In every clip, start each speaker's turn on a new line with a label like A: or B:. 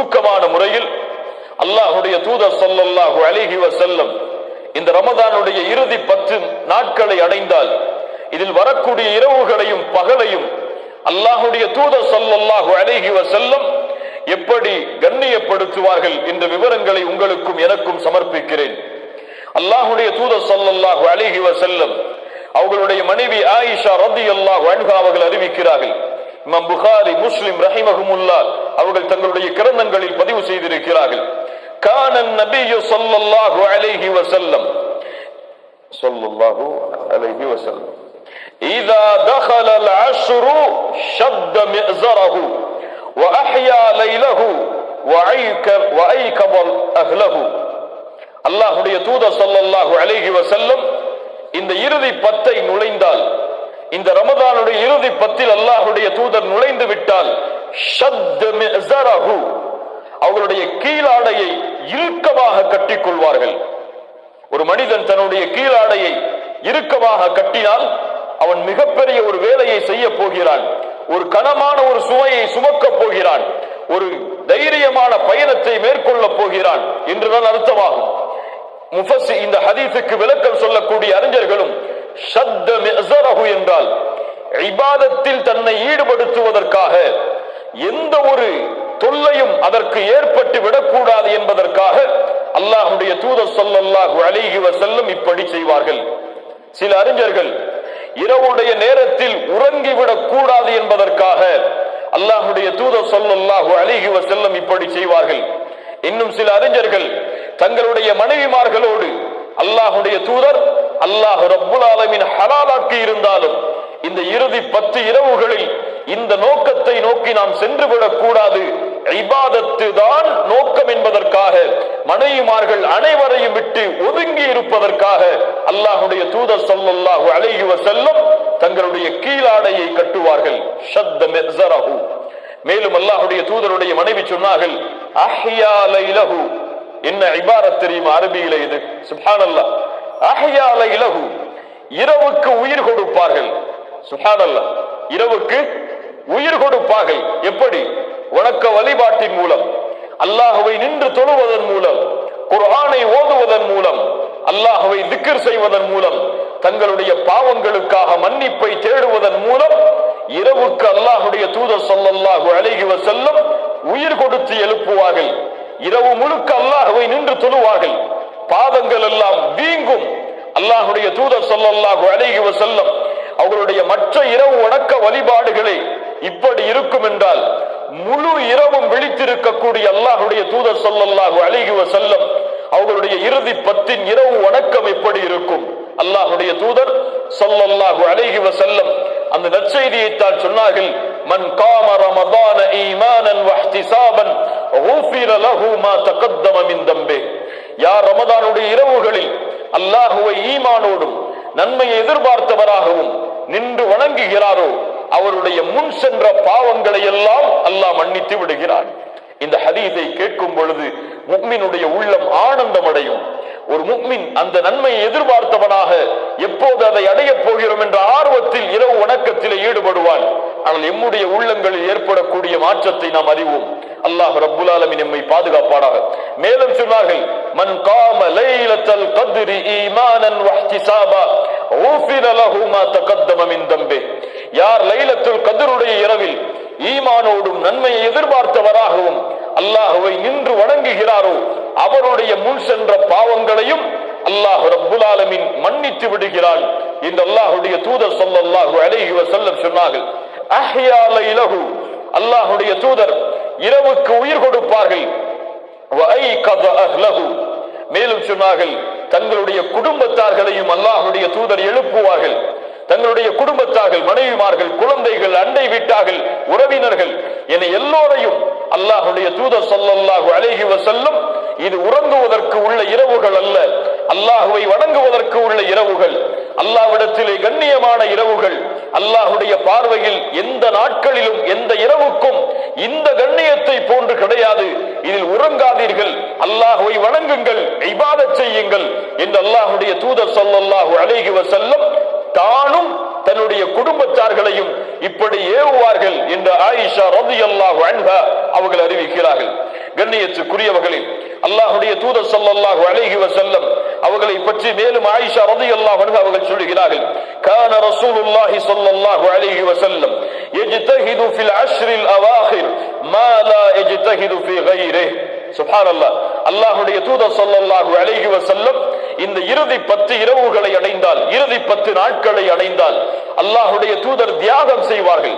A: சுருக்கமான முறையில் அல்லாஹுடைய தூதர் ஸல்லல்லாஹு அலைஹி வஸல்லம் இந்த ரமதானுடைய இறுதி 10 நாட்களை அடைந்தால் இதில் வரக்கூடிய இரவுகளையும் பகலையும் அல்லாஹுடைய தூதர் ஸல்லல்லாஹு அலைஹி வஸல்லம் எப்படி கண்ணியப்படுத்துவார்கள் என்ற விவரங்களை உங்களுக்கும் எனக்கும் சமர்ப்பிக்கிறேன். அல்லாஹுடைய தூதர் ஸல்லல்லாஹு அலைஹி வஸல்லம் அவர்களுடைய மனைவி ஆயிஷா ரலியல்லாஹு அன்ஹா அவர்கள் அறிவிக்கிறார்கள். இமாம் புகாரி, முஸ்லிம் ரஹிமஹுமுல்லாஹ் அவர்கள் தங்களுடைய கிரந்தங்களில் பதிவு செய்திருக்கிறார்கள். கான நபியு ஸல்லல்லாஹு அலைஹி வஸல்லம் இதா தخل العشر شد مئزره وأحيا ليله وأيقظ أهله. அல்லாஹ்வுடைய தூதர் ஸல்லல்லாஹு அலைஹி வஸல்லம் இந்த இறுதி 10 நுழைந்தால், இந்த ரமதானுடைய இறுதி 10 அல்லாஹ்வுடைய தூதர் நுழைந்து விட்டால் ஷத் மிஸரஹு அவர்களுடைய கீழாடையை இறுக்கமாக கட்டிக் கொள்வார்கள். ஒரு மனிதன் தன்னுடைய கீழாடையை இறுக்கமாக கட்டினால் அவன் மிகப்பெரிய ஒரு வேலையை செய்ய போகிறான், ஒரு கனமான ஒரு சுமையை சுமக்க போகிறான், ஒரு தைரியமான பயணத்தை மேற்கொள்ள போகிறான் என்றுதான் அர்த்தமாகும். இந்த ஹதீஸுக்கு விளக்கம் சொல்லக்கூடிய அறிஞர்களும் ஷத்த மிஸரஹு என்றால் இபாதத்தில் தன்னை ஈடுபடுத்துவதற்காக எந்த ஒரு தொல்லையும் அதற்கு ஏற்பட்டு விடக்கூடாது என்பதற்காக அல்லாஹ்வுடைய தூதர் ஸல்லல்லாஹு அலைஹி வஸல்லம் இப்படி செய்வார்கள். சில அறிஞர்கள் இரவுடைய நேரத்தில் உறங்கிவிடக் கூடாது என்பதற்காக அல்லாஹ்வுடைய தூதர் ஸல்லல்லாஹு அலைஹி வஸல்லம் இப்படி செய்வார்கள். இன்னும் சில அறிஞர்கள் தங்களுடைய மனைவிமார்களோடு அல்லாஹ்வுடைய தூதர் அல்லாஹ் ரப்புல் ஆலமீன் ஹலாலாக்கி இருந்தாலும் இந்த இறுதி 10 இரவுகளில் இந்த நோக்கத்தை நோக்கி நாம் சென்று விடக் கூடாது, இபாதத்து தான் நோக்கம் என்பதற்காக மனைவிமார்கள் அனைவரையும் விட்டு ஒதுங்கி இருப்பதற்காக அல்லாஹ்வுடைய தூதர் ஸல்லல்லாஹு அலைஹி வஸல்லம் தங்களுடைய கீழாடையை கட்டுவார்கள். ஷத்த மிஸரஹு. மேலும் அல்லாஹ்வுடைய தூதருடைய மனைவி சொன்னார்கள், அஹ்யா லைலஹு. என்ன இபாரத் தெரியுமா அரபியில இது? சுப்ஹானல்லாஹ். அஹ்யா லைலஹு, இரவுக்கு உயிர் கொடுப்பார்கள். சுப்ஹானல்லாஹ், இரவுக்கு உயிர் கொடுப்பார்கள். எப்படி? வணக்க வழிபாட்டின் மூலம், அல்லாஹ்வை நின்று தொழுவதன் மூலம், குர்ஆனை ஓதுவதன் மூலம், அல்லாஹ்வை திக்ர் செய்வதன் மூலம், தங்களுடைய பாவங்களுக்காக மன்னிப்பை தேடுவதன் மூலம் இரவுக்கு அல்லாஹ்வுடைய தூதர் ஸல்லல்லாஹு அலைஹி வஸல்லம் உயிர் கொடுத்து எழுப்புவார்கள். இரவு முழுக்க அல்லாஹ்வை நின்று தொழுவார்கள், பாதங்கள் எல்லாம் வீங்கும். அல்லாஹ்வுடைய தூதர் ஸல்லல்லாஹு அலைஹி வஸல்லம் அவர்களுடைய மற்ற இரவு வணக்க வழிபாடுகளே இப்படி இருக்கும் என்றால் முழு இரவும் விழித்திருக்கக்கூடிய அல்லாஹ்வுடைய தூதர் ஸல்லல்லாஹு அலைஹி வஸல்லம் அவர்களுடைய இறுதி 10 இரவு வணக்கம் எப்படி இருக்கும்? அல்லாஹ்வுடைய தூதர் ஸல்லல்லாஹு அலைஹி வஸல்லம் அந்த நற்செய்தியை தான் சொன்னார்கள். மன் காம ரமதான ஈமானன் வஹ்திசாபன் குஃபிர லஹு மா தகத்தம மின் தம்பி. யார் ரமதானுடைய இரவுகளில் அல்லாஹ்வை ஈமானோடும் நன்மையை எதிர்பார்த்தவராகவும் நின்று வணங்குகிறாரோ அவருடைய முன் சென்ற பாவங்களை எல்லாம் அல்லாஹ் மன்னித்து விடுகிறான். இந்த ஹதீஸை கேட்கும் பொழுது முஃமினுடைய உள்ளம் ஆனந்தம் அடையும். ஒரு முஃமின் அந்த நன்மையை எதிர்பார்த்தவனாக எப்போது அதை அடையப் போகிறோம் என்ற ஆர்வத்தில் இரவு வணக்கத்திலே ஈடுபடுவான். ஆனால் எம்முடைய உள்ளங்களில் ஏற்படக்கூடிய மாற்றத்தை நாம் அறிவோம். அல்லாஹ் ரப்புல் ஆலமீன் நம்மை பாதுகாப்பானாக. மேலும் சொன்னார்கள், மன் காம லைலத்தல் கத்ரி ஈமானன் வஹ்திசாபா குஃபிர லஹு மா தகத்தம மின் தம்பி. யார் லைலத்துல் கத்ருடைய இரவில் ஈமானோடும் நன்மையை எதிர்பார்த்தவராகவும் அல்லாஹ்வை நின்று வணங்குகிறாரோ அவருடைய முன் சென்ற பாவங்களையும் அல்லாஹ் ரப்புல் ஆலமீன் மன்னித்து விடுகிறான் என்று அல்லாஹ்வுடைய தூதர் ஸல்லல்லாஹு அலைஹி வஸல்லம் சொன்னார்கள். அஹ்யா லைலஹு, அல்லாஹ்வுடைய தூதர் இரவுக்கு உயிர் கொடுப்பார்கள். வஐகத அஹ்லஹு, மேலும் சொன்னார்கள் தங்களுடைய குடும்பத்தார்களையும் அல்லாஹ்வுடைய தூதர் எழுப்புவார்கள். தங்களுடைய குடும்பத்தார்கள், மனைவிமார்கள், குழந்தைகள், அண்டை வீட்டார்கள், உறவினர்கள் என எல்லோரையும் அல்லாஹ்வுடைய தூதர் ஸல்லல்லாஹு அலைஹி வஸல்லம் இது உறங்குவதற்கு உள்ள இரவுகள் அல்ல, அல்லாஹ்வை வணங்குவதற்கு உள்ள இரவுகள், அல்லாஹ்விடத்திலே கண்ணியமான இரவுகள். அல்லாஹ்வுடைய பார்வையில் எந்த நாட்களிலும் எந்த இரவுக்கும் இந்த கண்ணியத்தை போன்று கிடையாது. இதில் உறங்காதீர்கள், அல்லாஹ்வை வணங்குங்கள், இபாதத் செய்யுங்கள் என்று அல்லாஹ்வுடைய தூதர் ஸல்லல்லாஹு அலைஹி வஸல்லம் தானும் தன்னுடைய குடும்பத்தார்களையும் இப்படி ஏவுவார்கள் என்று ஆயிஷா ரலியல்லாஹு அன்ஹா அவர்கள் அறிவிக்கிறார்கள். கண்ணியத்துக்குரியவர்களில் அல்லாஹ்வுடைய தூதர் ஸல்லல்லாஹு அலைஹி வஸல்லம் அவர்களை பற்றி மேலும் ஆயிஷா ரலியல்லாஹு அன்ஹா அவர்கள் சொல்கிறார்கள், கான ரசூலுல்லாஹி ஸல்லல்லாஹு அலைஹி வஸல்லம் யஜ்தஹிது ஃபில் அஷ்ரில் அவாஹிர் மா லா யஜ்தஹிது ஃபீ கைரிஹி. சுப்ஹானல்லாஹ். அல்லாஹ்வுடைய தூதர் ஸல்லல்லாஹு அலைஹி வஸல்லம் இந்த இறுதி 10 இரவுகளை அடைந்தால், இறுதி 10 நாட்களை அடைந்தால் அல்லாஹ்வுடைய தூதர் தியாகம் செய்வார்கள்,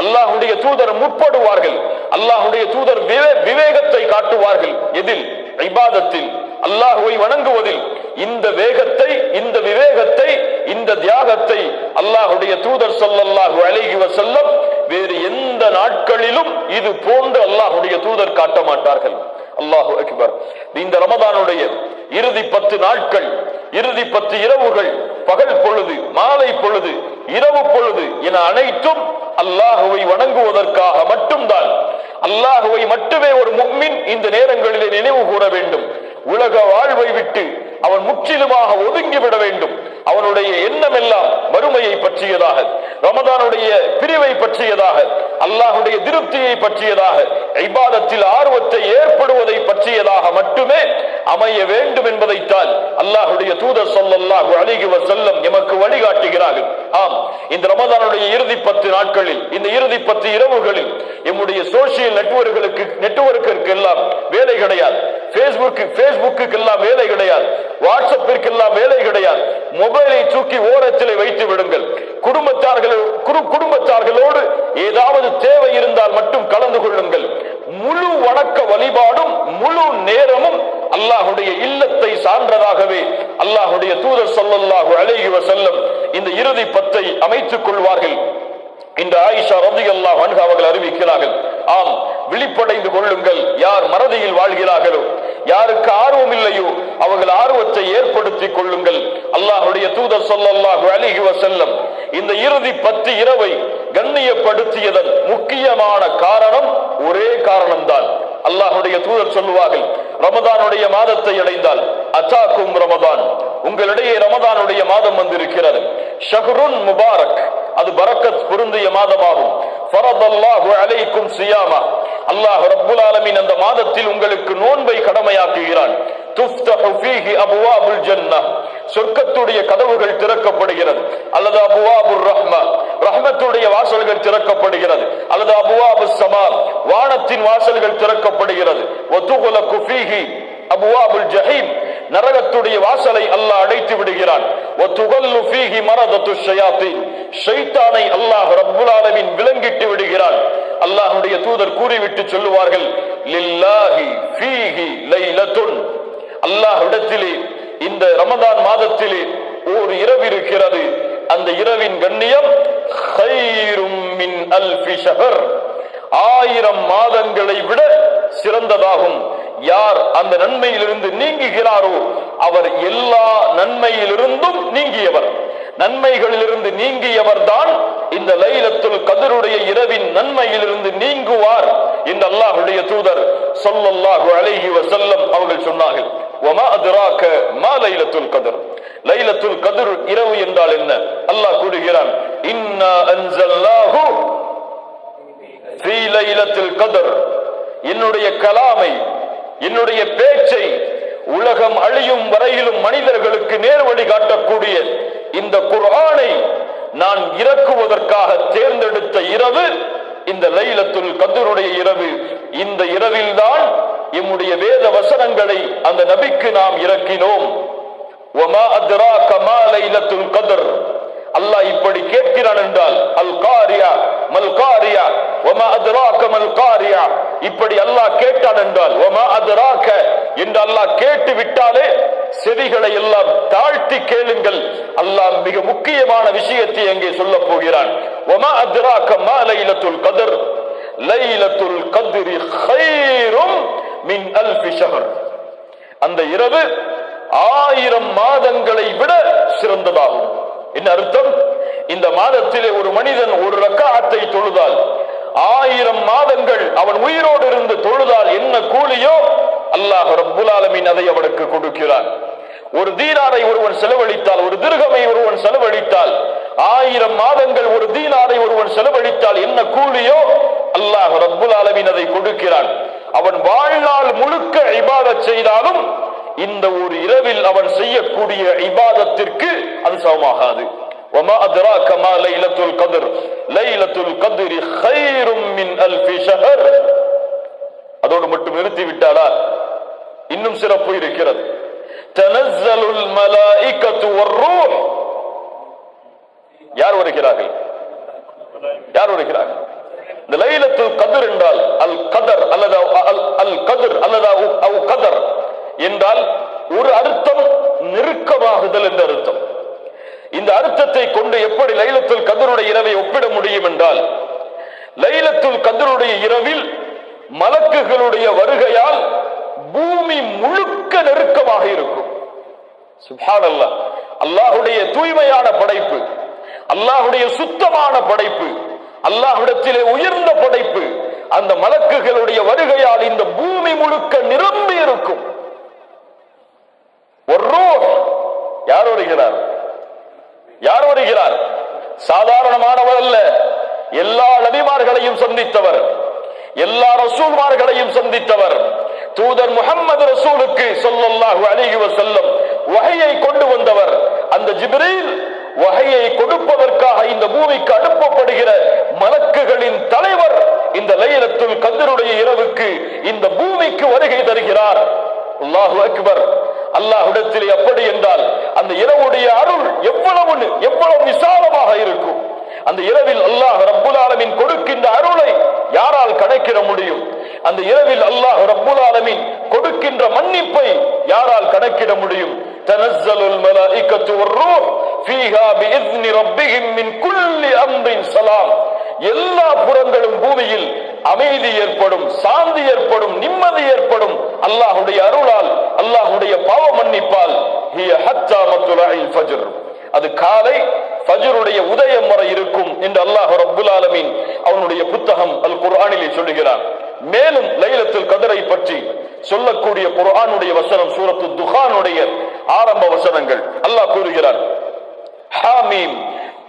A: அல்லாஹ்வுடைய தூதர் முற்படுவார்கள், அல்லாஹ்வுடைய தூதர் விவேகத்தை காட்டுவார்கள். எதில்? இபாதத்தில், அல்லாஹ்வை வணங்குவதில். இந்த வேகத்தை, இந்த விவேகத்தை, இந்த தியாகத்தை அல்லாஹ்வுடைய தூதர் ஸல்லல்லாஹு அலைஹி வஸல்லம் வேறு எந்த நாட்களிலும் இது போன்று அல்லாஹ்வுடைய தூதர் காட்ட மாட்டார்கள். அல்லாஹு அக்பர். இந்த ரமதானுடைய இறுதி 10 நாட்கள், இறுதி 10 இரவுகள், பகல் பொழுது, மாலை பொழுது, இரவு பொழுது என அனைத்தும் அல்லாஹுவை வணங்குவதற்காக மட்டும்தான். அல்லாஹுவை மட்டுமே ஒரு முஃமின் இந்த நேரங்களிலே நினைவு கூற வேண்டும். உலக வாழ்வை விட்டு அவன் முற்றிலுமாக ஒதுங்கிவிட வேண்டும். அவனுடைய எண்ணம் எல்லாம் மறுமையை பற்றியதாக, ரமதானுடைய பிரிவை பற்றியதாக, அல்லாஹுடைய திருப்தியை பற்றியதாக, இபாதத்தில் ஆர்வத்தை ஏற்படுவதை பற்றியதாக மட்டுமே அமைய வேண்டும் என்பதைத்தான் அல்லாஹுடைய தூதர் ஸல்லல்லாஹு அலைஹி வஸல்லம் எமக்கு வழிகாட்டுகிறார்கள். ஆம், இந்த ரமதானுடைய இறுதி 10 நாட்களில், இந்த இறுதி 10 இரவுகளில் எம்முடைய சோசியல் நெட்வொர்க்கிற்கு எல்லாம் வேலை கிடையாது, பேஸ்புக்கு எல்லாம் வேலை கிடையாது, வாட்ஸ்அப்பிற்கு எல்லாம் வேலை கிடையாது. மொபைலை தூக்கி ஓரத்திலே வைத்து விடுங்கள். குடும்பத்தார்களோடு ஏதாவது தேவை இருந்தால் மட்டும் கலந்து கொள்ளுங்கள். முழு வணக்க வழிபாடும் முழு நேரமும் அல்லாஹுடைய இல்லத்தை சார்ந்ததாகவே அல்லாஹுடைய தூதர் ஸல்லல்லாஹு அலைஹி வஸல்லம் இந்த இறுதி 10 அமைத்துக் கொள்வார்கள் என்று ஆயிஷா ரலியல்லாஹு அன்ஹா அவர்கள் அறிவிக்கிறார்கள். ஆம், விழிப்படைந்து கொள்ளுங்கள். யார் மறதியில் வாழ்கிறார்களோ, யாருக்கு ஆர்வம் இல்லையோ அவர்கள் ஆர்வத்தை ஏற்படுத்திக் கொள்ளுங்கள். அல்லாஹ்வுடைய தூதர் ஸல்லல்லாஹு அலைஹி வஸல்லம் இந்த இறுதி 10 இரவை கண்ணியப்படுத்தியதன் முக்கியமான காரணம் ஒரே காரணம்தான். அல்லாஹ்வுடைய தூதர் சொல்லுவார்கள், ரமதானுடைய மாதத்தை அடைந்தால் அத்தாக்கும் ரமதான், உங்களிடையே ரமதானுடைய மாதம் வந்திருக்கிறது. ஷஹ்ருன் முபாரக், அது பரக்கத் பொருந்திய மாதமாகும். ஃபரதல்லாஹு அலைக்கும் சியாமா, அல்லாஹ் ரப்புல் ஆலமீன் அந்த மாதத்தில் உங்களுக்கு நோன்பை கடமையாக்குகிறான். துஃப்தஹு ஃபீஹி அப்வாபுல் ஜன்னah, சொர்க்கத்துடைய கதவுகள் திறக்கப்படுகிறது. அல்லது அப்வாபுர் ரஹ்மா, ரஹ்மத்துடைய வாசல்கள் திறக்கப்படுகிறது. அல்லது அப்வாபுஸ் ஸமா, வானத்தின் வாசல்கள் திறக்கப்படுகிறது. வதுகுலகு ஃபீஹி அப்வாபுல் ஜஹீம், நரகத்துடைய வாசலை அல்லாஹ் அடைத்து விடுகிறான். வதுகல்லு ஃபீஹி மரதத்துஷ் ஷயாத்தீன், ஷைத்தானை அல்லாஹ் ரப்புல் ஆலமீன் விலங்கிட்டு விடுகிறான். அல்லாஹ்வுடைய தூதர் கூறிவிட்டு சொல்லுவார்கள், லில்லாஹி ஃபீஹி லைலத்துன், அல்லாஹ்விடத்திலே இந்த ரமதான் மாதத்திலே ஒரு இரவு இருக்கிறது. அந்த இரவின் கண்ணியம் கைரும் மின் அல்ஃபி ஷஹர், 1000 மாதங்களை விட சிறந்ததாகும். யார் அந்த நன்மையிலிருந்து நீங்குகிறாரோ அவர் எல்லா நன்மையிலிருந்தும் நீங்கியவர். நன்மைகளிலிருந்து நீங்கியவர் தான் இந்த லைலத்துல் கத்ருடைய இரவின் நன்மையிலிருந்து நீங்குவார் என்று அல்லாஹ்வுடைய தூதர் ஸல்லல்லாஹு அலைஹி வஸல்லம் அவர்கள் சொன்னார்கள். வமா அத்ராக மா லைலத்துல் கத்ர், லைலத்துல் கத்ர் இரவு என்றால் என்ன? அல்லாஹ் கூறுகிறான், இன்னா அன்ஸல்னாஹு ஃபீ லைலத்துல் கத்ர், என்னுடைய கலாமை, என்னுடைய பேச்சை உலகம் அழியும் வரையிலும் மனிதர்களுக்கு நேர்வழி காட்டக்கூடிய இந்த குர்ஆனை நான் இறக்குவதற்காக தேர்ந்தெடுத்த இரவு இந்த லைலத்துல் கத்ருடைய இரவு. இந்த இரவில்தான் எம்முடைய வேத வசனங்களை அந்த நபிக்கு நாம் இறக்கினோம். வமா அத்ராக மா லைலத்துல் கத்ர், அல்லாஹ் இப்படி கேட்கிறான் என்றால் அல் காரியா மல் காரியா வமா அத்ராக மல் காரியா, இப்படி அல்லாஹ் கேட்டான் என்றால் வமா அத்ராக என்று அல்லாஹ் கேட்டு விட்டாலே செவிகளை எல்லாம் தாழ்த்தி கேளுங்கள். அல்லாஹ் மிக முக்கியமான விஷயத்தை அங்கே சொல்ல போகிறான். வமா அத்ராக மா லைலத்துல் கத்ர், லைலத்துல் கத்ரி கைரும் மின் அல்ஃபி ஷஹர், அந்த இரவு 1000 மாதங்களை விட சிறந்ததாகும். என்ன அர்த்தம்? இந்த மாதத்திலே ஒரு மனிதன் ஒரு ரக்காத்தை தொழுதால் 1000 மாதங்கள் அவன் உயிரோடு இருந்து தொழுதால் என்ன கூலியோ அல்லாஹ் ரப்புல் ஆலமீன் அதை அவனுக்கு கொடுக்கிறான். ஒரு தீனாரை ஒருவன் செலவழித்தால், ஒரு திர்ஹமை ஒருவன் செலவழித்தால், 1000 மாதங்கள் ஒரு தீனாரை ஒருவன் செலவழித்தால் என்ன கூலியோ அல்லாஹ் ரப்புல் ஆலமீன் அதை கொடுக்கிறான். அவன் வாழ்நாள் முழுக்க இபாதத் செய்தாலும் இந்த ஒரு இரவில் அவன் செய்யக்கூடிய இபாதத்திற்கு அது சமமாகாது. وما أدراك ما ليلة القدر ليلة القدر خير من ألف شهر. அதோடு மட்டும் நிறுத்தி விட்டாளா? இன்னும் சிறப்பு இருக்கிறது. தனஸ்ஸலுல் மலாயிகத்து வர்ரூஹ். யார் வருகிறார்கள்? யார் வருகிறார்கள்? இந்த லைலத்துல் கத்ர் என்றால் அல் கதர் அல்லது அல் கத்ர் அல்லது அல் கதர் என்றால் ஒரு அர்த்தம் நெருக்கமாகுதல் என்ற அர்த்தம். இந்த அர்த்தத்தை கொண்டு எப்படி லைலத்துல் கத்ருடைய இரவை ஒப்பிட முடியும் என்றால், லைலத்துல் கத்ருடைய இரவில் மலக்குகளுடைய வருகையால் பூமி முழுக்க நெருக்கமாக இருக்கும். சுப்ஹானல்லாஹ். அல்லாஹ்வுடைய தூய்மையான படைப்பு, அல்லாஹ்வுடைய சுத்தமான படைப்பு, அல்லாஹ்விடத்திலே உயர்ந்த படைப்பு, அந்த மலக்குகளுடைய வருகையால் இந்த பூமி முழுக்க நிரம்பி இருக்கும். யார் வருகிறார்? யார் வருகிறார்? சாதாரணமானவர் அல்ல. எல்லா நபிமார்களையும் சந்தித்தவர், எல்லா ரசூல்மார்களையும் சந்தித்தவர், தூதர் முஹம்மது ரசூலுக்கு ஸல்லல்லாஹு அலைஹி வஸல்லம் வஹையை கொண்டு வந்தவர். அந்த ஜிப்ரீல் வஹையை கொடுப்பதற்காக இந்த பூமிக்கு அனுப்பப்படுகிற மலக்குகளின் தலைவர் இந்த லைலத்துல் கத்ருடைய இரவுக்கு இந்த பூமிக்கு வருகை தருகிறார். அல்லாஹு அக்பர். அல்லாஹ்விடத்திலே அப்படி என்றால் அந்த இரவுடைய அருள் எவ்வளவு விசாலமாக இருக்கும். அந்த இரவில் அல்லாஹ் ரப்புல் ஆலமீன் கொடுக்கின்ற அருளை யாரால் கணக்கிட முடியும்? அந்த இரவில் அல்லாஹ் ரப்புல் ஆலமீன் கொடுக்கின்ற மன்னிப்பை யாரால் கணக்கிட முடியும்? தனஸ்ஸலுல் மலாயிகத்து வர்ரூஹ் ஃபீஹா பிஇذن ரப்பிஹிம் மின் குல்லி அம்ரின் ஸலாம். எல்லா புறங்களும் பூமியில் அமைதி ஏற்படும், சாந்தி ஏற்படும், நிம்மதி ஏற்படும் அல்லாஹ்வுடைய அருளால், அல்லாஹ்வுடைய பாவ மன்னிப்பால். ஹிய ஹத்தா மத்லஇல் ஃபஜ்ர். அது காலை ஃபஜ்ருடைய உதயம் வரை இருக்கும் என்று அல்லாஹ் ரப்புல் ஆலமீன் அவனுடைய புத்தகம் அல் குர்ஆனிலே சொல்லுகிறான். மேலும் லைலத்துல் கத்ரை பற்றி சொல்லக்கூடிய குர்ஆனுடைய வசனம் சூரத்து துஹானுடைய ஆரம்ப வசனங்கள். அல்லாஹ் கூறுகிறான், ஹாமீம்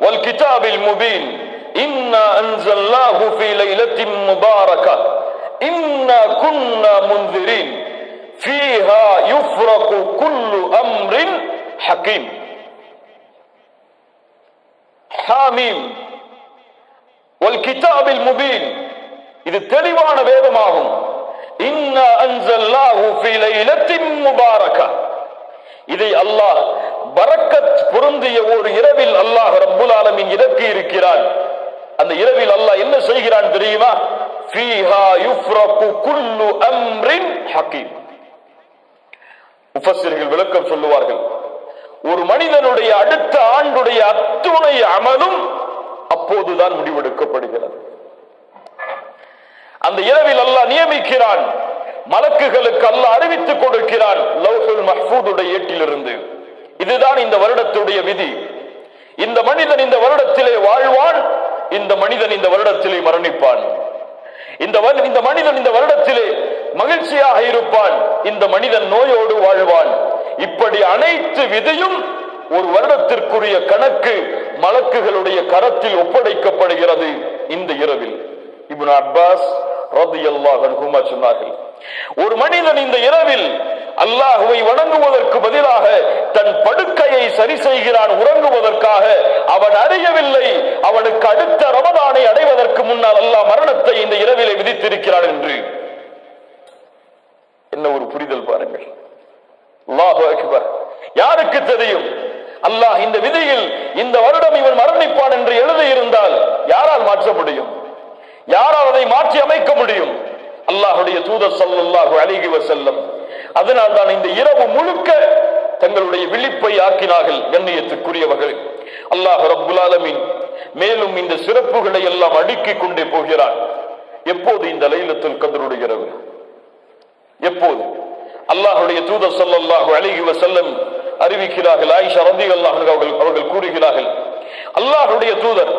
A: வல் கிதாபில் முபீன் இன்னா அன்ஸல்னாஹு ஃபீ லைலத்தின் முபாரகா இன்னா குன்னா முன்திரீன் ஃபீஹா யுஃப்ரகு குல்லு அம்ரின் ஹகீம். ஹாமீம் வல் கிதாபில் முபீன், இது தெளிவான வேதமாகும். இன்னா அன்ஸல்னாஹு ஃபீ லைலத்தின் முபாரகா, இதை அல்லாஹ் பரக்கத் பொருந்திய ஒரு இரவில் அல்லாஹ் ரப்புல் ஆலமீன் இறக்கி இருக்கிறான். அந்த இரவில் அல்லாஹ் என்ன செய்கிறான் தெரியுமா? ஃபீஹா யுஃப்ரகு குல்லு அம்ரின் ஹகீம். முஃபஸ்ஸிர்கள் விளக்கம் சொல்லுவார்கள், ஒரு மனிதனுடைய அடுத்த ஆண்டுடைய அத்துணை அமலும் அப்போதுதான் முடிவெடுக்கப்படுகிறது. அந்த இரவில் அல்லாஹ் நியமிக்கிறான், மலக்குகளுக்கு அல்லாஹ் அறிவித்துக் கொடுக்கிறான் லவ்ஹுல் மஹ்ஃபூதுடைய ஏட்டிலிருந்து. இதுதான் இந்த வருடத்துடைய விதி. இந்த மனிதன் இந்த வருடத்திலே வாழ்வான், இந்த மனிதன் இந்த வருடத்திலே மரணிப்பான். இந்த மனிதன் இந்த வருடத்திலே மகிழ்ச்சியாக இருப்பான், இந்த மனிதன் நோயோடு வாழ்வான். இப்படி அனைத்து விதியும் ஒரு வருடத்திற்குரிய கணக்கு மலக்குகளுடைய கரத்தில் ஒப்படைக்கப்படுகிறது இந்த இரவில். இப்னு அப்பாஸ் ரலியல்லாஹு அன்ஹுமா சொன்னார்கள், ஒரு மனிதன் இந்த இரவில் அல்லாஹ்வை வணங்குவதற்கு பதிலாக தன் படுக்கையை சரி செய்கிறான் உறங்குவதற்காக. அவன் அறியவில்லை அவனுக்கு அடுத்த ரமதானை அடைவதற்கு முன்னால் அல்லாஹ் மரணத்தை இந்த இரவிலே விதித்திருக்கிறான் என்று. என்ன ஒரு புரிதல் பாருங்கள். அல்லாஹு அக்பர். யாருக்கு தெரியும்? அல்லாஹ் இந்த விதியில் இந்த வருடம் இவன் மரணிப்பான் என்று எழுதியிருந்தால் யாரால் மாற்ற முடியும்? யாரால் அதை மாற்றி அமைக்க முடியும்? அல்லாஹ்வுடைய தூதர் ஸல்லல்லாஹு அலைஹி வஸல்லம் அதனால் தான் இந்த இரவு முழுக்க தங்களுடைய விழிப்பை ஆக்கினார்கள். கண்ணியத்துக்குரியவர்கள், அல்லாஹ் ரப்புல் ஆலமீன் மேலும் இந்த சிறப்புகளை எல்லாம் அடுக்கிக் கொண்டே போகிறான். எப்போது இந்த லைலத்துல் கத்ருடைய இரவு? எப்போது? அல்லாஹ்வுடைய தூதர் ஸல்லல்லாஹு அலைஹி வஸல்லம் அறிவிக்கிறார்கள். ஆயிஷா ரலியல்லாஹு அன்ஹா அவர்கள் கூறுகிறார்கள், அல்லாஹ்வுடைய தூதர்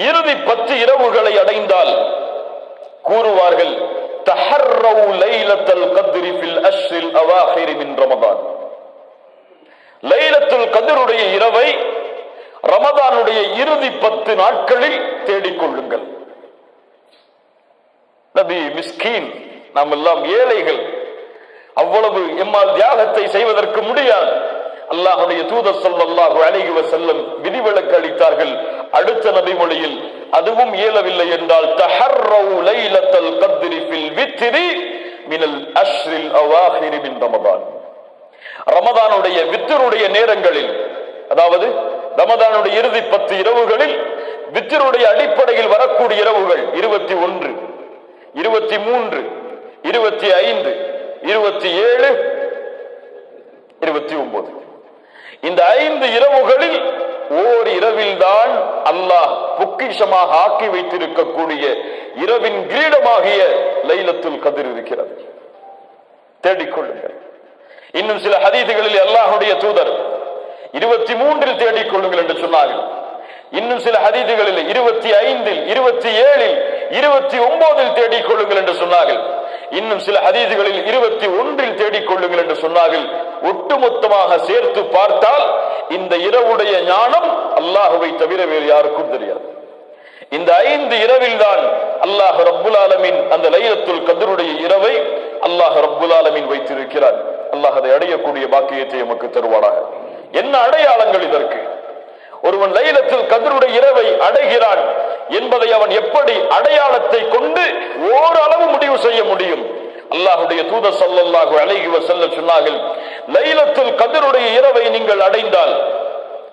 A: இறுதி 10 இரவுகளை அடைந்தால் கூறுவார்கள், தஹர்ரவு லைலத்துல் கத்ரி ஃபில் அஷ்ரில் அவாஹிர் மின் ரமதான். லைலத்துல் கத்ருடைய இரவை ரமதானுடைய இறுதி 10 நாட்களில் தேடிக்கொள்ளுங்கள். நபி மிஸ்கீன் நாம் எல்லாம் ஏழைகள், அவ்வளவு எம்மால் தியாகத்தை செய்வதற்கு முடியாது. அல்லாஹ்வுடைய தூதர் ஸல்லல்லாஹு அலைஹி வஸல்லம் விதிவிலக்கு அளித்தார்கள். அடுத்த நபிமொழியில் அதுவும் இயலவில்லை என்றால் தஹர்ரவு லைலத்துல் கத்ரி ஃபில் வித்ரி மினல் அஷ்ரில் அவாஹிர் மின் ரமதான். ரமதானுடைய வித்ருடைய நேரங்களில், அதாவது ரமதானுடைய இறுதி 10 இரவுகளில் வித்ருடைய அடிப்படையில் வரக்கூடிய இரவுகள் 21, 23, 25, 27, 29. இந்த 5 இரவுகளில் ஓர் இரவில் தான் அல்லாஹ் பொக்கிஷமாக ஆக்கி வைத்திருக்கக்கூடிய இரவின் கிரீடமாகிய லைலத்துல் கத்ர் இருக்கிறது. தேடிக்கொள்ளுங்கள். இன்னும் சில ஹதீதுகளில் அல்லாஹ்வுடைய தூதர் 23 தேடிக்கொள்ளுங்கள் என்று சொன்னார்கள். இன்னும் சில ஹதீதுகளில் 25, 27, 29 தேடிக்கொள்ளுங்கள் என்று சொன்னார்கள். இன்னும் சில ஹதீதுகளில் 21 தேடிக்கொள்ளுங்கள் என்று சொன்னார்கள். ஒட்டுமொத்தமாக சேர்த்து பார்த்தால் இந்த இரவுடைய ஞானம் அல்லாஹ்வை தவிர வேறு யாருக்கும் தெரியாது. இந்த 5 இரவில் தான் அல்லாஹ் ரப்புல் ஆலமீன் அந்த லைலத்துல் கத்ருடைய இரவை அல்லாஹ் ரப்புல் ஆலமீன் வைத்திருக்கிறார். அல்லாஹ் அதை அடையக்கூடிய பாக்கியத்தை நமக்கு தருவானாக. என்ன அடையாளங்கள் இதற்கு? ஒருவன் லைலத்துல் கத்ருடைய இரவை அடைகிறான் என்பதை அவன் எப்படி அடையாளத்தை கொண்டு ஓரளவு முடிவு செய்ய முடியும்? அல்லாஹ்வுடைய தூதர் ஸல்லல்லாஹு அலைஹி வஸல்லம் சொன்னார்கள், லைலத்துல் கத்ருடைய இரவை நீங்கள் அடைந்தால்,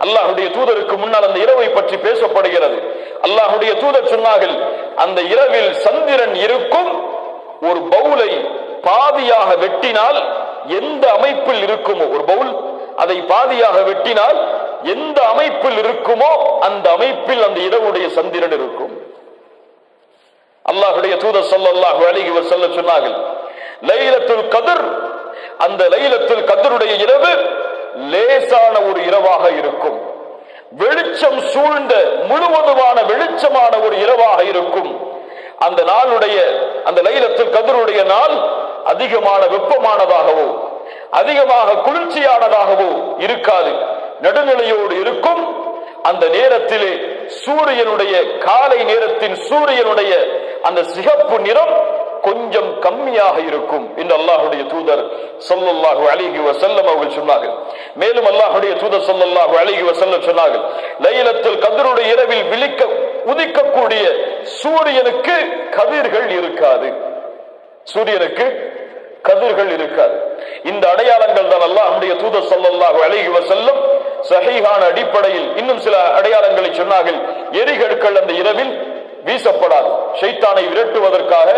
A: அல்லாஹ்வுடைய தூதருக்கு முன்னால் அந்த இரவை பற்றி பேசப்படுகிறது. அல்லாஹ்வுடைய தூதர் சொன்னார்கள், அந்த இரவில் சந்திரன் இருக்கும். ஒரு பவுலை பாதியாக வெட்டினால் எந்த அமைப்பில் இருக்குமோ, ஒரு பவுல் அதை பாதியாக வெட்டினால் எந்த அமைப்பில் இருக்குமோ அந்த அமைப்பில் அந்த இரவுடைய சந்திரன் இருக்கும். அல்லாஹ்வுடைய தூதர் ஸல்லல்லாஹு அலைஹி வஸல்லம் சொன்னார்கள், லைலத்துல் கத்ர், அந்த லைலத்துல் கத்ருடைய இரவு லேசான ஒரு இரவாக இருக்கும். வெளிச்சம் சூழ்ந்த முழுவதுமான வெளிச்சமான ஒரு இரவாக இருக்கும். அந்த நாளுடைய, அந்த லைலத்துல் கத்ருடைய நாள் அதிகமான வெப்பமானதாகவோ அதிகமாக குளிர்ச்சியானதாகவோ இருக்காது, நடுநிலையோடு இருக்கும். அந்த நேரத்திலே சூரியனுடைய, காலை நேரத்தின் சூரியனுடைய அந்த சிகப்பு நிறம் கொஞ்சம் கம்மியாக இருக்கும் என்று அல்லாஹ்வுடைய தூதர் ஸல்லல்லாஹு அலைஹி வஸல்லம் அவர்கள் சொன்னார்கள். மேலும் அல்லாஹ்வுடைய தூதர் ஸல்லல்லாஹு அலைஹி வஸல்லம் சொன்னார்கள், லைலத்துல் கத்ருடைய இரவில் உதிக்கக்கூடிய சூரியனுக்கு கதிர்கள் இருக்காது. சூரியனுக்கு கதிர்கள் இருக்காது. இந்த அடையாளங்கள் தான் அல்லாஹ்வுடைய தூதர் ஸல்லல்லாஹு அலைஹி வஸல்லம் சஹீஹான அடிப்படையில் இன்னும் சில அடையாளங்களை சொன்னார்கள். எரிகற்கள் அந்த இரவில் வீசப்படாது. ஷைத்தானை விரட்டுவதற்காக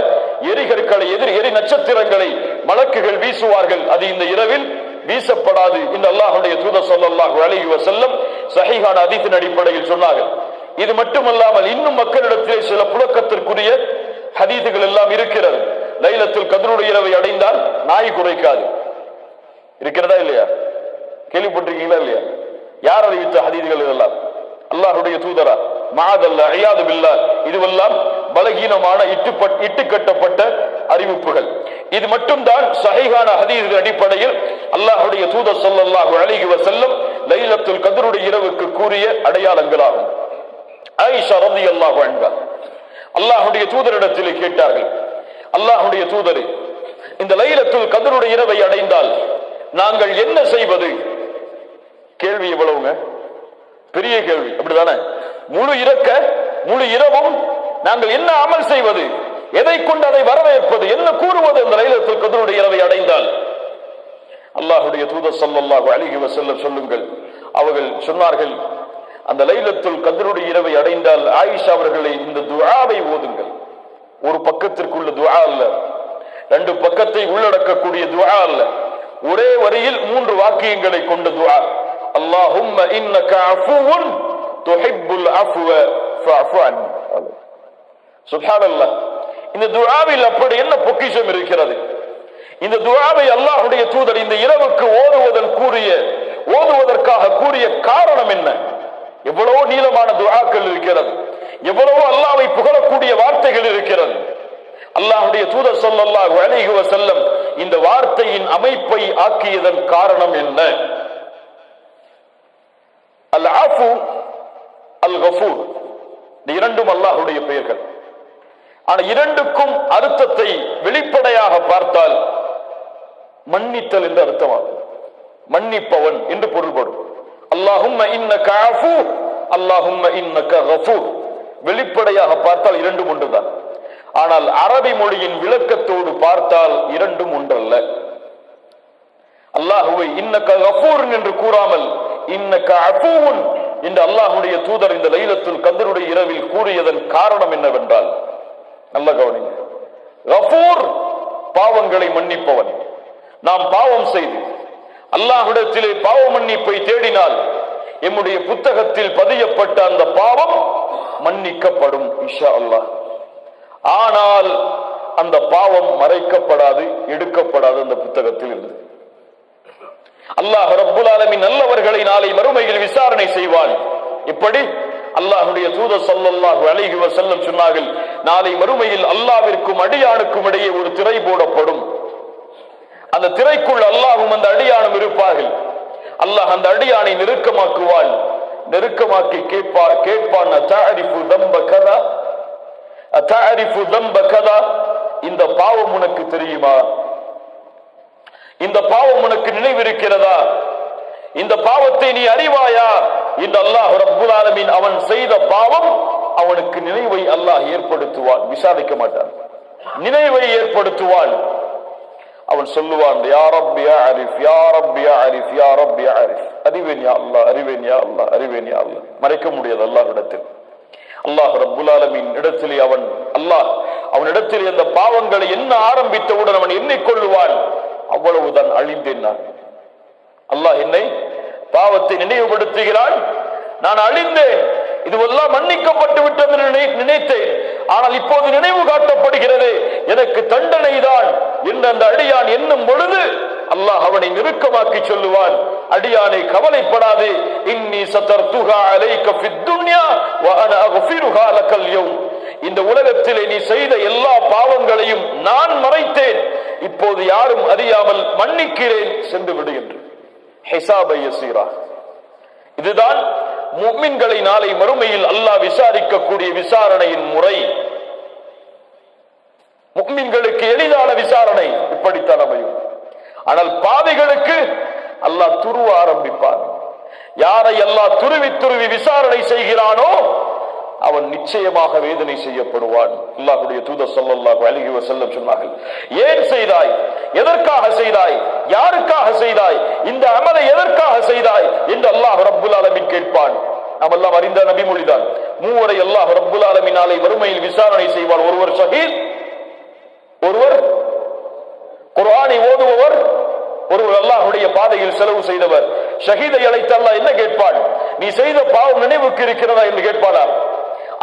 A: எரிகற்களை, எரி நட்சத்திரங்களை மலக்குகள் வீசுவார்கள். அது இந்த இரவில் வீசப்படாது என்று அல்லாஹ்வுடைய தூதர் ஸல்லல்லாஹு அலைஹி வஸல்லம் சஹீஹான ஹதீஸின் அடிப்படையில் சொன்னார்கள். இது மட்டுமல்லாமல் இன்னும் மக்களிடத்திலே சில புழக்கத்திற்குரிய ஹதீஸுகள் எல்லாம் இருக்கிறது. லைலத்துல் கத்ருடைய இரவை அடைந்தால் நாய் குறைக்காது. இருக்கிறதா இல்லையா? கேள்விப்பட்டிருக்கீங்களா இல்லையா? யார் அறிவித்த ஹதீஸுகள் இதெல்லாம்? அல்லாஹ்வுடைய தூதரா? மஅதல்லா, இயாது பில்லாஹ். இதுவெல்லாம் பலகீனமான இட்டுக்கட்டப்பட்ட அறிவிப்புகள். இது மட்டும்தான் சஹீஹான ஹதீஸின் அடிப்படையில் அல்லாஹ்வுடைய தூதர் ஸல்லல்லாஹு அலைஹி வஸல்லம் லைலத்துல் கத்ருடைய இரவுக்கு கூறிய அடையாளங்களாகும். ஆயிஷா ரலியல்லாஹு அன்ஹா அல்லாஹ்வுடைய தூதரிடத்தில் கேட்டார்கள், அல்லாஹ்வுடைய தூதரே, இந்த லைலத்துல் கத்ருடைய இரவை அடைந்தால் நாங்கள் என்ன செய்வது? கேள்வி எவ்வளவுங்க? பெரிய கேள்வி, அப்படிதானே? முழு இரவும் நாங்கள் என்ன அமல் செய்வது? எதை கொண்டு அதை வரவேற்பது? என்ன கூறுவது இந்த லைலத்துல் கத்ருடைய இரவை அடைந்தால்? அல்லாஹ்வுடைய தூதர் ஸல்லல்லாஹு அலைஹி வஸல்லம் சொல்லுங்கள், அவர்கள் சொன்னார்கள், அந்த லைலத்துல் கத்ருடைய இரவை அடைந்தால் ஆயிஷா அவர்களை இந்த துஆவை ஓதுங்கள். ஒரு பக்கத்திற்குள்ள துஆ அல்ல, 2 பக்கத்தை உள்ளடக்கக்கூடிய துஆ அல்ல, ஒரே வரியில் 3 வாக்கியங்களை கொண்ட துஆ. அல்லாஹும்ம இன்னக அஃபுவுன் துஹிப்புல் அஃப்வ ஃபஅஃபு அன்னி. சுப்ஹானல்லாஹ். இந்த துஆவில் அப்படி என்ன பொக்கிஷம் இருக்கிறது? இந்த துஆவை அல்லாஹ்வுடைய தூதர் இந்த இரவுக்கு ஓதுவதற்காக கூறிய காரணம் என்ன? எவ்வளவோ நீளமான துஆக்கள் இருக்கிறது, எவ்வளவோ அல்லாஹ்வை புகழக்கூடிய வார்த்தைகள் இருக்கிறது. அல்லாஹ்வுடைய தூதர் ஸல்லல்லாஹு அலைஹி வஸல்லம் இந்த வார்த்தையின் அமைப்பை ஆக்கியதன் காரணம் என்ன? அல் ஆஃபு, அல் கஃபூர், இந்த இரண்டும் அல்லாஹ்வுடைய பெயர்கள். ஆனா இரண்டுக்கும் அர்த்தத்தை வெளிப்படையாக பார்த்தால் மன்னித்தல் என்று அர்த்தமாகும். மன்னிப்பவன் என்று பொருள்படும். அல்லாஹும்ம இன்னக அஃபூ, அல்லாஹும்ம இன்னக கஃபூர். வெளிப்படையாக பார்த்தால் இரண்டும் ஒன்றுதான். ஆனால் அரபி மொழியின் விளக்கத்தோடு பார்த்தால் இரண்டும் ஒன்றல்ல. அல்லாஹுவை இன்னக கஃபூர் என்று கூறாமல் இன்னக அஃபூன் என்று அல்லாஹுடைய தூதர் இந்த லைலத்துல் கத்ருடைய இரவில் கூறியதன் காரணம் என்னவென்றால், நல்ல கவனிங்க, கஃபூர் பாவங்களை மன்னிப்பவன். நாம் பாவம் செய்து அல்லாஹ்விடத்திலே பாவ மன்னிப்பை தேடினால் எம்முடைய புத்தகத்தில் பதியப்பட்ட அந்த பாவம் மன்னிக்கப்படும் இன்ஷா அல்லாஹ். ஆனால் அந்த பாவம் மறைக்கப்படாது, எடுக்கப்படாது அந்த புத்தகத்தில் இருந்து. அல்லாஹ் ரப்புல் ஆலமீன் நல்லவர்களை நாளை மறுமையில் விசாரணை செய்வான். இப்படி அல்லாஹ்வுடைய தூதர் ஸல்லல்லாஹு அலைஹி வஸல்லம் சொன்னார்கள், நாளை மறுமையில் அல்லாஹ்விற்கும் அடியானுக்கும் இடையே ஒரு திரை போடப்படும். அந்த திரைக்குள் அல்லாஹ்வும் அந்த அடியானும் இருப்பார்கள். அல்லாஹ் அந்த அடியானை நெருக்கமாக்குவான். நெருக்கமாக்கி கேட்பான், அத்தஅரிஃபு தம்ப கதா, அத்தஅரிஃபு தம்ப கதா, இந்த பாவம் உனக்கு தெரியுமா? இந்த பாவம் உனக்கு நினைவிருக்கிறதா? இந்த பாவத்தை நீ அறிவாயா என்று அல்லாஹ் ரப்புல் ஆலமீன் அவன் செய்த பாவம் அவனுக்கு நினைவை அல்லாஹ் ஏற்படுத்துவான். விசாரிக்க மாட்டான், நினைவை ஏற்படுத்துவான். அவன் சொல்லுவான், யா ரப்பி யா அரிஃப், யா ரப்பி யா அரிஃப், யா ரப்பி யா அரிஃப். அறிவேன் யா அல்லாஹ், அறிவேன் யா அல்லாஹ், அறிவேன் யா அல்லாஹ். மறைக்க முடியாது அல்லாஹ்விடத்தில். அல்லாஹ் ரப்புல் ஆலமீன் இடத்திலே அவனிடத்திலே அந்த பாவங்களை என்ன ஆரம்பித்தவுடன் அவன் எண்ணிக்கொள்ளுவான், அவ்வளவுதான் அழிந்தேன் நான். அல்லாஹ் என்னை பாவத்தை நினைவுபடுத்துகிறான், நான் அழிந்தேன், இதுவெல்லாம் மன்னிக்கப்பட்டு விட்டது நினைத்தேன். ஆனால் இப்போது நினைவு காட்டப்படுகிறது, எனக்கு தண்டனை தான் என்று அந்த அடியான் எண்ணும் பொழுது அல்லாஹ் அவனை நெருக்கமாக்கி சொல்லுவான், அடியானை கவலைப்படாதே, இன்னி சதர்துஹா அலைக ஃபித் துன்யா வ அன அக்ஃபிருஹா லக்கல் யௌம். இந்த உலகத்திலே நீ செய்த எல்லா பாவங்களையும் நான் மறைத்தேன், இப்போது யாரும் அறியாமல் மன்னிக்கிறேன், சென்று விடு என்று. ஹிசாபை யஸீரா. இதுதான் முஃமின்களை நாளை மறுமையில் அல்லாஹ் விசாரிக்கக்கூடிய விசாரணையின் முறை. முஃமின்களுக்கு எளிதான விசாரணை இப்படித்தான் அமையும். ஆனால் பாவிகளுக்கு அல்லாஹ் துருவ ஆரம்பிப்பான். யாரை அல்லாஹ் துருவி துருவி விசாரணை செய்கிறானோ அவன் நிச்சயமாக வேதனை செய்யப்படுவான். அல்லாஹ்வுடைய தூதர் ஸல்லல்லாஹு அலைஹி வஸல்லம் சொன்னார்கள், ஏன் செய்தாய், எதற்காக செய்தாய், யாருக்காக செய்தாய், இந்த அமலை எதற்காக செய்தாய் என்று அல்லாஹ் ரப்புல் ஆலமீன் கேட்பான். நாம் எல்லாம் அறிந்த நபிமொழிதான். மூவரை அல்லாஹ் ரப்புல் ஆலமீன் நாளை மறுமையில் விசாரணை செய்வான். ஒருவர் ஷஹீத், ஒருவர் குர்ஆனை ஓதுபவர், ஒருவர் அல்லாஹ்வுடைய பாதையில் செலவு செய்தவர். ஷஹீதை அழைத்து அல்லாஹ் என்ன கேட்பான், நீ செய்த பாவம் நினைவுக்கு இருக்கிறதா என்று கேட்பானா?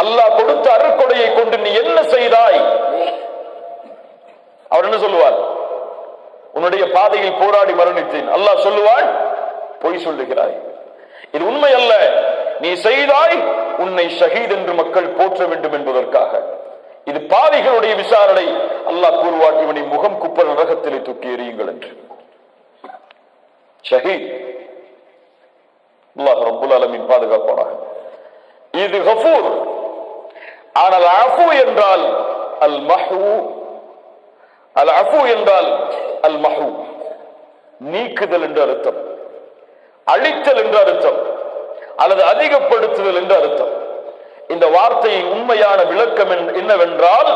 A: அல்லாஹ் கொடுத்த அருட்கொடையை கொண்டு நீ என்ன செய்தாய்? அவர் என்ன சொல்லுவார், உன்னுடைய பாதையில் போராடி மரணித்தேன். அல்லாஹ் சொல்லுவான், பொய் சொல்லுகிறாய், இது உண்மை அல்ல, நீ செய்தாய் உன்னை ஷஹீத் என்று மக்கள் போற்ற வேண்டும் என்பதற்காக. இது பாவிகளுடைய விசாரணை. அல்லாஹ் கூறுவான், இவனை முகம் குப்ப நரகத்திலே தூக்கி எறியுங்கள் என்று. ஷஹீத். அல்லாஹ் ரப்புல் ஆலமீன் பாதுகாப்பானாக. இது கஃபூர். ஆனால் அஃபு என்றால் அல் மஹூ, அல் அஃபு என்றால் அல் மஹூ, நீக்குதல் என்று அர்த்தம், அழித்தல் என்று அர்த்தம், அல்லது அதிகப்படுத்துதல் என்று அர்த்தம். இந்த வார்த்தையின் உண்மையான விளக்கம் என்னவென்றால்,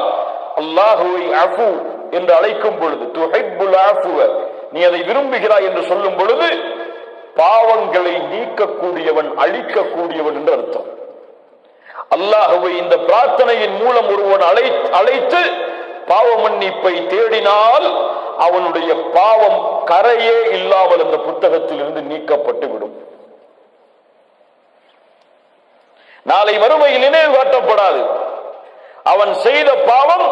A: அல்லாஹுவை அஃபு என்று அழைக்கும் பொழுது, துஹிப்புல் அஃபுவ, நீ அதை விரும்புகிறாய் என்று சொல்லும் பொழுது பாவங்களை நீக்கக்கூடியவன், அழிக்கக்கூடியவன் என்று அர்த்தம். அல்லாஹுவை இந்த பிரார்த்தனையின் மூலம் ஒருவன் அழைத்து பாவ மன்னிப்பை தேடினால் அவனுடைய பாவம் கரையே இல்லாமல் அந்த புத்தகத்தில் இருந்து நீக்கப்பட்டு விடும். நாளை மறுமையில் நினைவு காட்டப்படாது. அவன் செய்த பாவம்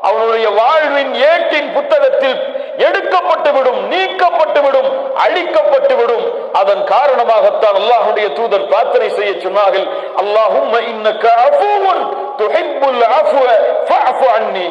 A: அவனுடைய வாழ்வின் ஏட்டின் புத்தகத்தில் எடுக்கப்பட்டுவிடும், நீக்கப்பட்டுவிடும், அழிக்கப்பட்டுவிடும். அதன் காரணமாகத்தான் அல்லாஹ்வுடைய தூதர் பிரார்த்தனை செய்ய சொன்னார்கள், அல்லாஹும்ம இன்னக அஃபூவுன் துஹிப்புல் அஃப்வ ஃபஅஃபு அன்னி.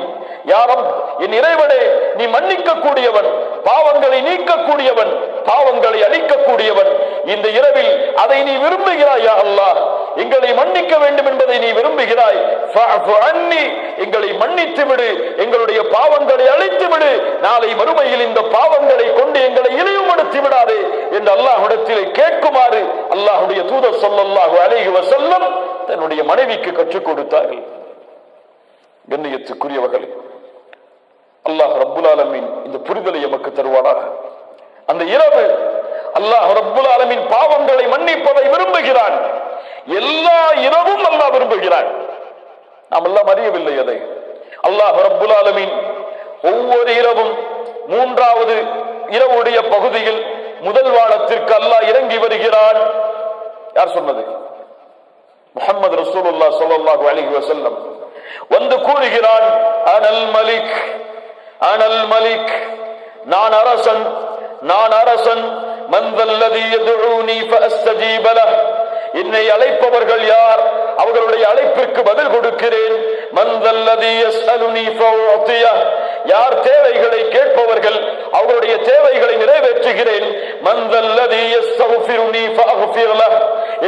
A: யா ரப், என் இறைவனே, நீ மன்னிக்க கூடியவன், பாவங்களை நீக்கக்கூடியவன், பாவங்களை அழிக்கக்கூடியவன். இந்த இரவில் அதை நீ விரும்புகிறாய் யா அல்லாஹ். எங்களை மன்னிக்க வேண்டும் என்பதை நீ விரும்புகிறாய், ஃபஅஃபு அன்னி, எங்களை மன்னித்து விடு, எங்களுடைய பாவங்களை அழித்து விடு, நாளை மறுமையில் இந்த பாவங்களை கொண்டு எங்களை இழிவுபடுத்தி விடாதே என்று அல்லாஹ்விடத்திலே கேட்குமாறு அல்லாஹ்வுடைய தூதர் ஸல்லல்லாஹு அலைஹி வஸல்லம் தன்னுடைய மனைவிக்கு கற்றுக் கொடுத்தார்கள். கண்ணியத்துக்குரியவர்களே, அல்லாஹ் ரப்புல் ஆலமீன் இந்த புரிதலை எமக்கு தருவானாக. அந்த இரவு அல்லாஹ் ரப்புல் ஆலமீன் பாவங்களை மன்னிப்பதை விரும்புகிறான். எல்லா இரவும் அல்லாஹ் விரும்புகிறான். நாம் எல்லாம் அறியவில்லை அதை. அல்லாஹ் ரப்புல் ஆலமீன் ஒவ்வொரு இரவும் மூன்றாவது இரவுடைய பகுதியில் முதல் வானத்திற்கு அல்லாஹ் இறங்கி வருகிறான். யார் சொன்னது? முஹம்மது ரசூலுல்லாஹ் ஸல்லல்லாஹு அலைஹி வஸல்லம் வந்து கூறுகிறான், அனல் மலிக், அனல் மலிக், நான் அரசன், நான் அரசன். மன் தல்லதி யதுஊனி ஃபஅஸ்தஜீப லஹ், என்னை அழைப்பவர்கள் யார், அவர்களுடைய அழைப்பிற்கு பதில் கொடுக்கிறேன். மன் தல்லதி யஸ்அலுனி ஃபஅஅதியஹ், யார் தேவைகளை கேட்பவர்கள் அவர்களுடைய தேவைகளை நிறைவேற்றுகிறேன். மன் தல்லதி யஸ்தக்ஃபிருனி ஃபஅக்ஃபிர் லஹ்,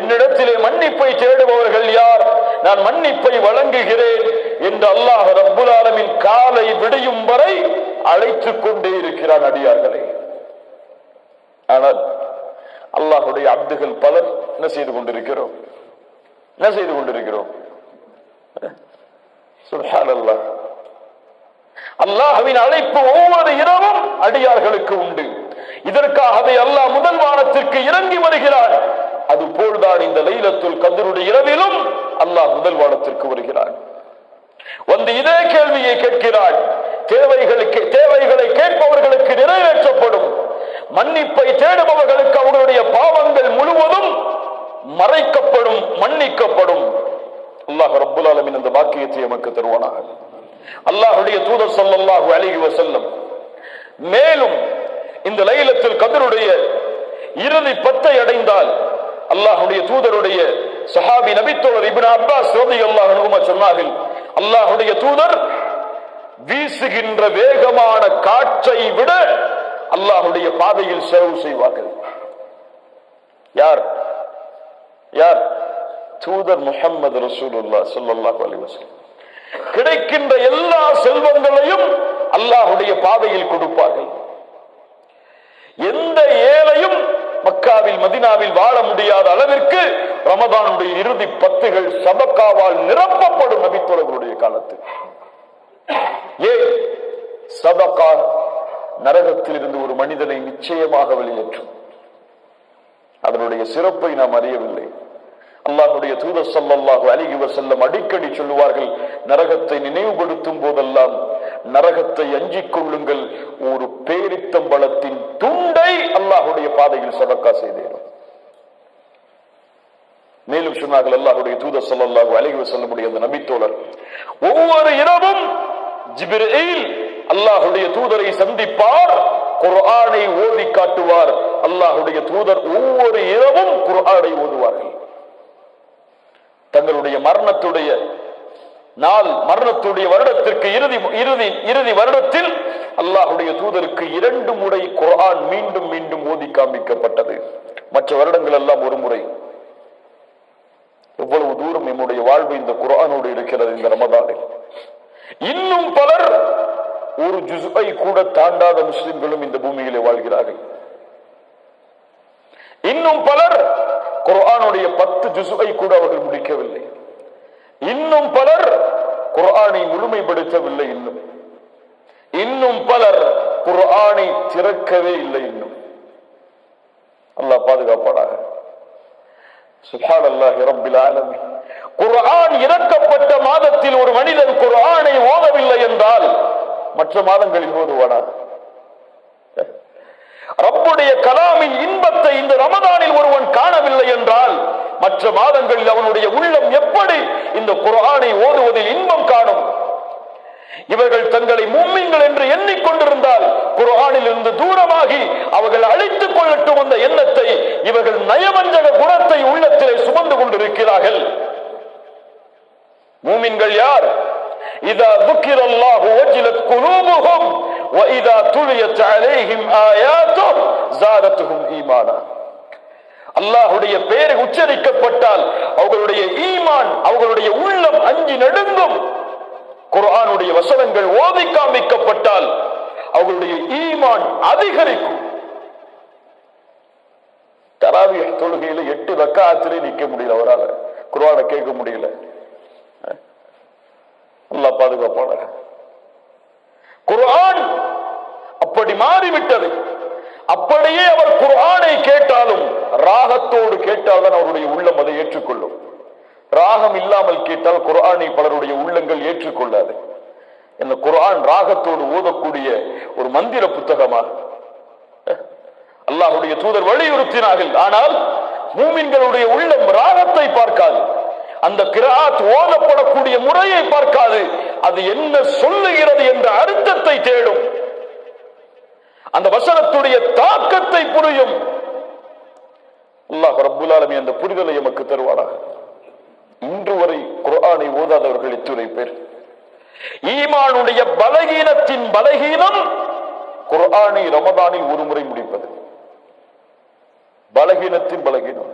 A: என்னிடத்திலே மன்னிப்பை தேடுபவர்கள் யார், நான் மன்னிப்பை வழங்குகிறேன் என்று அல்லாஹ் ரப்புல் ஆலமீன் காலை விடியும் வரை அழைத்துக் கொண்டே இருக்கிறான் அடியார்களை. ஆனால் அல்லாஹ்வுடைய அப்துகள் பலர் என்ன செய்து கொண்டிருக்கிறோம்? என்ன செய்து கொண்டிருக்கிறோம்? சுப்ஹானல்லாஹ். அல்லாஹ்வின் அழைப்பு ஒவ்வொரு இரவும் அடியார்களுக்கு உண்டு. இதற்காகவே அல்லாஹ் முதல் வானத்திற்கு இறங்கி வருகிறான். அதுபோல்தான் இந்த லைலத்துல் கத்ருடைய இரவிலும் அல்லாஹ் முதல் வானத்திற்கு வருகிறான். வந்து இதே கேள்வியை கேட்கிறான். தேவைகளை கேட்பவர்களுக்கு நிறைவேற்றப்படும், மன்னிப்பை தேடுபவர்களுக்கு அவர்களுடைய பாவங்கள் முழுவதும் மறைக்கப்படும், மன்னிக்கப்படும். அல்லாஹ் ரப்புல் ஆலமீன் அந்த பாக்கியத்தை நமக்கு தருவானாக. அல்லாஹ்வுடைய தூதர் ஸல்லல்லாஹு அலைஹி வஸல்லம் மேலும் இந்த லைலத்துல் கத்ருடைய இறுதி 10 அடைந்தால் அல்லாஹ்வுடைய தூதருடைய சஹாபி நபித்தோழர் இப்னு அப்பாஸ் ரலியல்லாஹு அன்ஹுமா சொன்னார்கள், அல்லாஹ்வுடைய தூதர் வீசுகின்ற வேகமான காற்றை விட அல்லாஹ்வுடைய பாதையில் செலவு செய்வார்கள். யார்? யார்? தூதர் முஹம்மது ரசூலுல்லாஹ் ஸல்லல்லாஹு அலைஹி வஸல்லம். கிடைக்கின்ற எல்லா செல்வங்களையும் அல்லாஹ்வுடைய பாதையில் கொடுப்பார்கள். எந்த ஏழையும் மக்காவில் மதீனாவில் வாழ முடியாத அளவிற்கு ரமதானுடைய இறுதி 10கள் சதகாவால் நிரப்பப்படும் நபித்தோழர்களுடைய காலத்தில். ஏன்? சதகா நரகத்தில் இருந்து ஒரு மனிதனை நிச்சயமாக வெளியேற்றும். அதனுடைய சிறப்பை நாம் அறியவில்லை. அல்லாஹ்வுடைய தூதர் ஸல்லல்லாஹு அலைஹி வஸல்லம் அடிக்கடி சொல்லுவார்கள், நரகத்தை நினைவுபடுத்தும் போதெல்லாம் நரகத்தை அஞ்சிக் கொள்ளுங்கள், ஒரு பேரித்தம்பழத்தின் துண்டை அல்லாஹ்வுடைய பாதையில் சதகா செய்தேன். மேலும் சொன்னார்கள் அல்லாஹ்வுடைய தூதர் ஸல்லல்லாஹு அலைஹி வஸல்லமுடைய அந்த நபித்தோழர் ஒவ்வொரு இரவும் ஜிப்ரீல் அல்லாஹ்வுடைய தூதரை சந்திப்பார், குர்ஆனை ஓதி காட்டுவார். அல்லாஹ்வுடைய தூதர் ஒவ்வொரு இரவும் குர்ஆனை ஓதுவார்கள். தங்களுடைய மரணத்துடைய நாள், மரணத்துடைய வருடத்திற்கு இறுதி வருடத்தில் அல்லாஹ்வுடைய தூதருக்கு 2 முறை குர்ஆன் மீண்டும் மீண்டும் ஓதி காண்பிக்கப்பட்டது. மற்ற வருடங்கள் எல்லாம் ஒரு முறை. எவ்வளவு தூரம் நம்முடைய வாழ்வு இந்த குர்ஆனோடு இருக்கிறது இந்த ரமதானில். இன்னும் பலர் ஒரு ஜுஸ்ஐ கூட தாண்டாத முஸ்லிம்களும் இந்த பூமியிலே வாழ்கிறார்கள். இன்னும் பலர் குர்ஆனுடைய 10 ஜுஸ்ஐ கூட அவர்கள் முடிக்கவில்லை. இன்னும் பலர் குர்ஆனை முழுமைப்படுத்தவில்லை. இன்னும் பலர் குர்ஆனை திறக்கவே இல்லை. இன்னும் அல்லாஹ் பாதுகாப்பானாக. சுப்ஹானல்லாஹி ரப்பில் ஆலமீன். குர்ஆன் இறக்கப்பட்ட மாதத்தில் ஒரு மனிதன் குர்ஆனை ஓதவில்லை என்றால் மற்ற மாதங்களில் ஓதுவானா? ரப்புடைய கலாமின் இன்பத்தை இந்த ரமதானில் ஒருவன் காணவில்லை என்றால் மற்ற மாதங்களில் அவனுடைய உள்ளம் எப்படி இந்த குர்ஆனை ஓதுவதில் இன்பம் காணும்? இவர்கள் தங்களை முஃமின்கள் என்று எண்ணிக்கொண்டிருந்தால் குர்ஆனில் இருந்து தூரமாகி அவர்கள் அழித்துக் கொள்ளட்டும் அந்த எண்ணத்தை. இவர்கள் நயவஞ்சக குணத்தை உள்ளத்திலே சுமந்து கொண்டிருக்கிறார்கள். முஃமின்கள் யார்? இதா ذكرallahu وجلت قلوبهم واذا تليت عليهم آياته زادتهم ஈமானா. அல்லாஹுடைய பெயர் உச்சரிக்கப்பட்டால் அவர்களுடைய ஈமான், அவர்களுடைய உள்ளம் அஞ்சி நடுங்கும். குர்ஆனுடைய வசனங்கள் ஓதி காண்பிக்கப்பட்டால் அவர்களுடைய ஈமான் அதிகரிக்கும். தராவிஹ் தொழுகையில 8 ரக்காத்திலே நிக்க முடியல, அவரால் குர்ஆனை கேட்க முடியல. அல்லாஹ் பாதுகாப்பான. குர்ஆன் அப்படி மாறிவிட்டது. அப்படியே அவர் குர்ஆனை கேட்டாலும் ராகத்தோடு கேட்டால்தான் அவருடைய உள்ளம் அதை ஏற்றுக்கொள்ளும். ராகம் இல்லாமல் கேட்டால் குர்ஆனை பலருடைய உள்ளங்கள் ஏற்றுக்கொள்ளாது. இந்த குர்ஆன் ராகத்தோடு ஓதக்கூடிய ஒரு மந்திர புத்தகமாக அல்லாஹ்வுடைய தூதர் வலியுறுத்தினார்கள். ஆனால் மூமின்களுடைய உள்ளம் ராகத்தை பார்க்காது, அந்த கிராத் ஓதப்படக்கூடிய முறையை பார்க்காது, அது என்ன சொல்லுகிறது என்ற அர்த்தத்தை தேடும், அந்த வசனத்துடைய தாக்கத்தை புரியும். அல்லாஹ் ரப்புல் ஆலமீன் அந்த புரிதலை எமக்கு தருவானாக. இன்று வரை குர்ஆனை ஓதாதவர்கள் எத்துணை பேர். ஈமானுடைய பலகீனத்தின் பலகீனம் குர்ஆனை ரமதானில் ஒரு முறை முடிப்பது, பலகீனத்தின் பலகீனம்.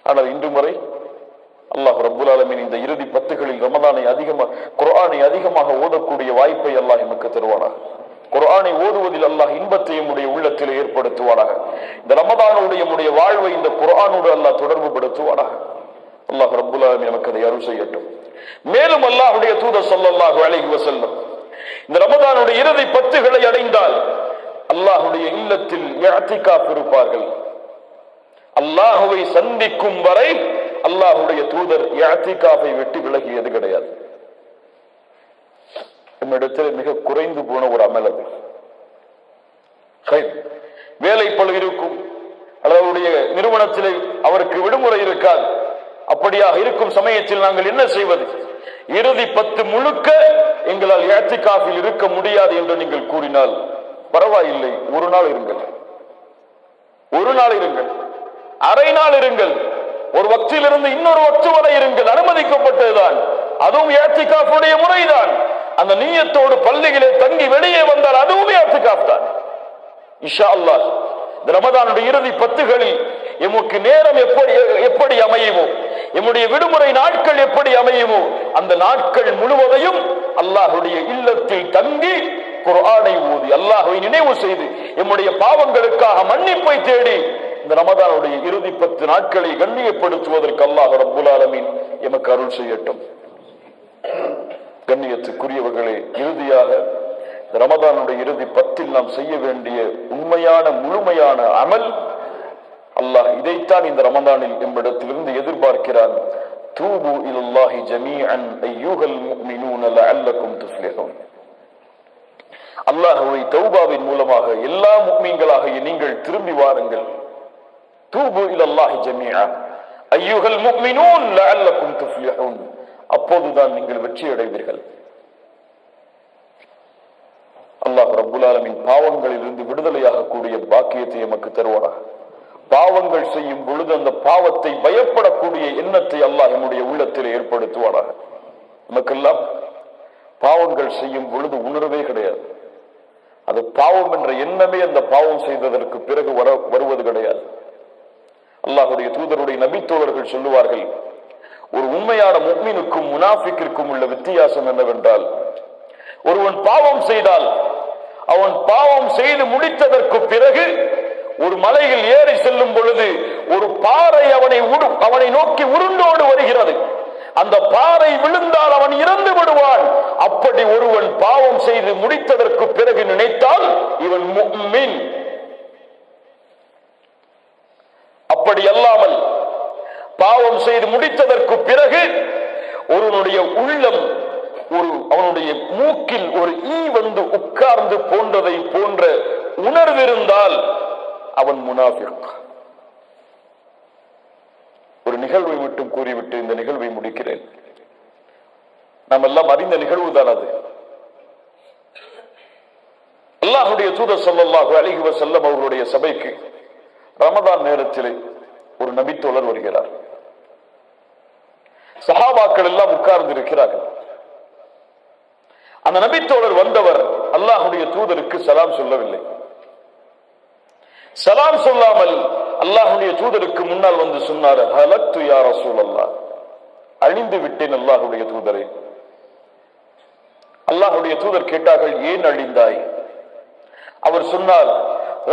A: ஆனால் இன்று முறை அல்லாஹ் ரப்புல் ஆலமீன் இந்த இறுதி 10களில் ரமதானை குர்ஆனை அதிகமாக ஓதக்கூடிய வாய்ப்பை அல்லாஹ் எமக்கு தருவானாக. குர்ஆனை ஓதுவதில் அல்லாஹ் இன்பத்தை நம்முடைய உள்ளத்தில் ஏற்படுத்துவானாக. இந்த ரமதானுடைய வாழ்வை இந்த குர்ஆனோடு அல்லாஹ் தொடர்பு படுத்துவானாக. அல்லாஹ் ரப்புல் ஆலமீன் நமக்கு அதை அருள் செய்யட்டும். மேலும் அல்லாஹ்வுடைய தூதர் ஸல்லல்லாஹு அலைஹி வஸல்லம் இந்த ரமதானுடைய இறுதி 10களை அடைந்தால் அல்லாஹ்வுடைய இல்லத்தில் இஅ்திகாஃப் இருப்பார்கள். அல்லாஹ்வை சந்திக்கும் வரை அல்லாஹ்வுடைய தூதர் இஅ்திகாஃபை விட்டு விலகியது கிடையாது. நம்மிடத்தில் மிக குறைந்து போன ஒரு அமல் அது. வேலை பளு இருக்கும், அவருடைய நிறுவனத்தில் அவருக்கு விடுமுறை இருக்காது. அப்படியாக இருக்கும் சமயத்தில் நாங்கள் என்ன செய்வது? இறுதி 10 முழுக்க எங்களால் இஅ்திகாஃபில் இருக்க முடியாது என்று நீங்கள் கூறினால் பரவாயில்லை, ஒரு நாள் இருங்கள், ஒரு நாள் இருங்கள், அரை நாள் இருங்கள், ஒரு வக்திலிருந்து இன்னொரு வக்து வரை இருங்கள், அனுமதிக்கப்பட்டதுதான். அதுவும் இஅ்திகாஃபுடைய முறைதான். அந்த நியத்தோடு பள்ளியிலே தங்கி வெளியே வந்தால் அதுவும் இஅ்திகாஃப் தான். இன்ஷா அல்லாஹ் இந்த ரமதானுடைய இறுதி 10களில் எமக்கு நேரம் எப்படி அமையுமோ, எம்முடைய விடுமுறை நாட்கள் எப்படி அமையுமோ, அந்த நாட்கள் முழுவதையும் அல்லாஹ்வுடைய இல்லத்தில் தங்கி குர்ஆனை ஓதி அல்லாஹ்வை நினைவு செய்து எம்முடைய பாவங்களுக்காக மன்னிப்பை தேடி இந்த ரமதானுடைய இறுதி 10 நாட்களை கண்ணியப்படுத்துவதற்கு அல்லாஹ் ரப்புல் ஆலமீன் எமக்கு அருள் செய்யட்டும். கண்ணியத்துக்குரியவர்களே, இறுதியாக ரமதானுடைய இறுதி 10ல் நாம் செய்ய வேண்டிய உண்மையான முழுமையான அமல், அல்லாஹ் இதைத்தான் இந்த ரமதானில் எம்மிடத்திலிருந்து எதிர்பார்க்கிறான். தூபு இலல்லாஹி ஜமீஅன் அய்யுஹல் முஃமினூன லஅல்லகும் துஃப்லிஹூன். அல்லாஹ்வை தௌபாவின் மூலமாக எல்லா முஃமின்களாகிய நீங்கள் திரும்பி வாருங்கள். தூபு இலல்லாஹி ஜமீஅன் அய்யுஹல் முஃமினூன் லஅல்லகும் துஃப்லிஹூன். அப்போதுதான் நீங்கள் வெற்றி அடைவீர்கள். அல்லாஹ் ரப்புல் ஆலமீன் பாவங்களிலிருந்து விடுதலையாக கூடிய பாக்கியத்தை எமக்கு தருவானாக. பாவங்கள் செய்யும் பொழுது அந்த பாவத்தை பயப்படக்கூடிய எண்ணத்தை அல்லாஹ் நம்முடைய உள்ளத்தில் ஏற்படுத்துவானாக. நமக்கெல்லாம் பாவங்கள் செய்யும் பொழுது உணர்வே கிடையாது. அது பாவம் என்ற எண்ணமே அந்த பாவம் செய்ததற்கு பிறகு வருவது கிடையாது. அல்லாஹ்வுடைய தூதருடைய நபித்தோழர்கள் சொல்லுவார்கள், ஒரு உண்மையான முஃமினுக்கும் முனாஃபிக்கிற்கும் உள்ள வித்தியாசம் என்னவென்றால், ஒருவன் பாவம் செய்தால் அவன் பாவம் செய்து முடித்ததற்கு பிறகு ஒரு மலையில் ஏறி செல்லும் பொழுது ஒரு பாறை அவனை நோக்கி உருண்டோடு வருகிறது. அந்த பாறை விழுந்தால் அவன் இறந்து விடுவான். அப்படி ஒருவன் பாவம் செய்து முடித்ததற்கு பிறகு நினைத்தால் இவன் முஃமின். அப்படி அல்லாமல் பாவம் செய்து முடித்ததற்கு பிறகு ஒருவனுடைய உள்ளம் அவனுடைய மூக்கில் ஒரு ஈ வந்து உட்கார்ந்து போன்றதை போன்ற உணர்விருந்தால் அவன் முனாஃபிக். ஒரு நிகழ்வை மட்டும் கூறிவிட்டு இந்த நிகழ்வை முடிக்கிறேன். நாம் எல்லாம் அறிந்த நிகழ்வு தான் அது. அல்லாஹ்வுடைய தூதர் ஸல்லல்லாஹு அலைஹி வஸல்லம் அவர்களுடைய சபைக்கு ரமதான் நேரத்திலே ஒரு நபித்தோழர் வருகிறார். சஹாபாக்கள் எல்லாம் உட்கார்ந்து இருக்கிறார்கள். அந்த நபித்தோழர் வந்தவர் அல்லாஹ்வுடைய தூதருக்கு சலாம் சொல்லவில்லை. சலாம் சொல்லாமல் அல்லாஹ்வுடைய தூதருக்கு முன்னால் வந்து சொன்னார், ஹலக்து யா ரசூலல்லாஹ், அழிந்து விட்டேன் அல்லாஹ்வுடைய தூதரே. அல்லாஹ்வுடைய தூதர் கேட்டார்கள், ஏன் அழிந்தாய்? அவர் சொன்னார்,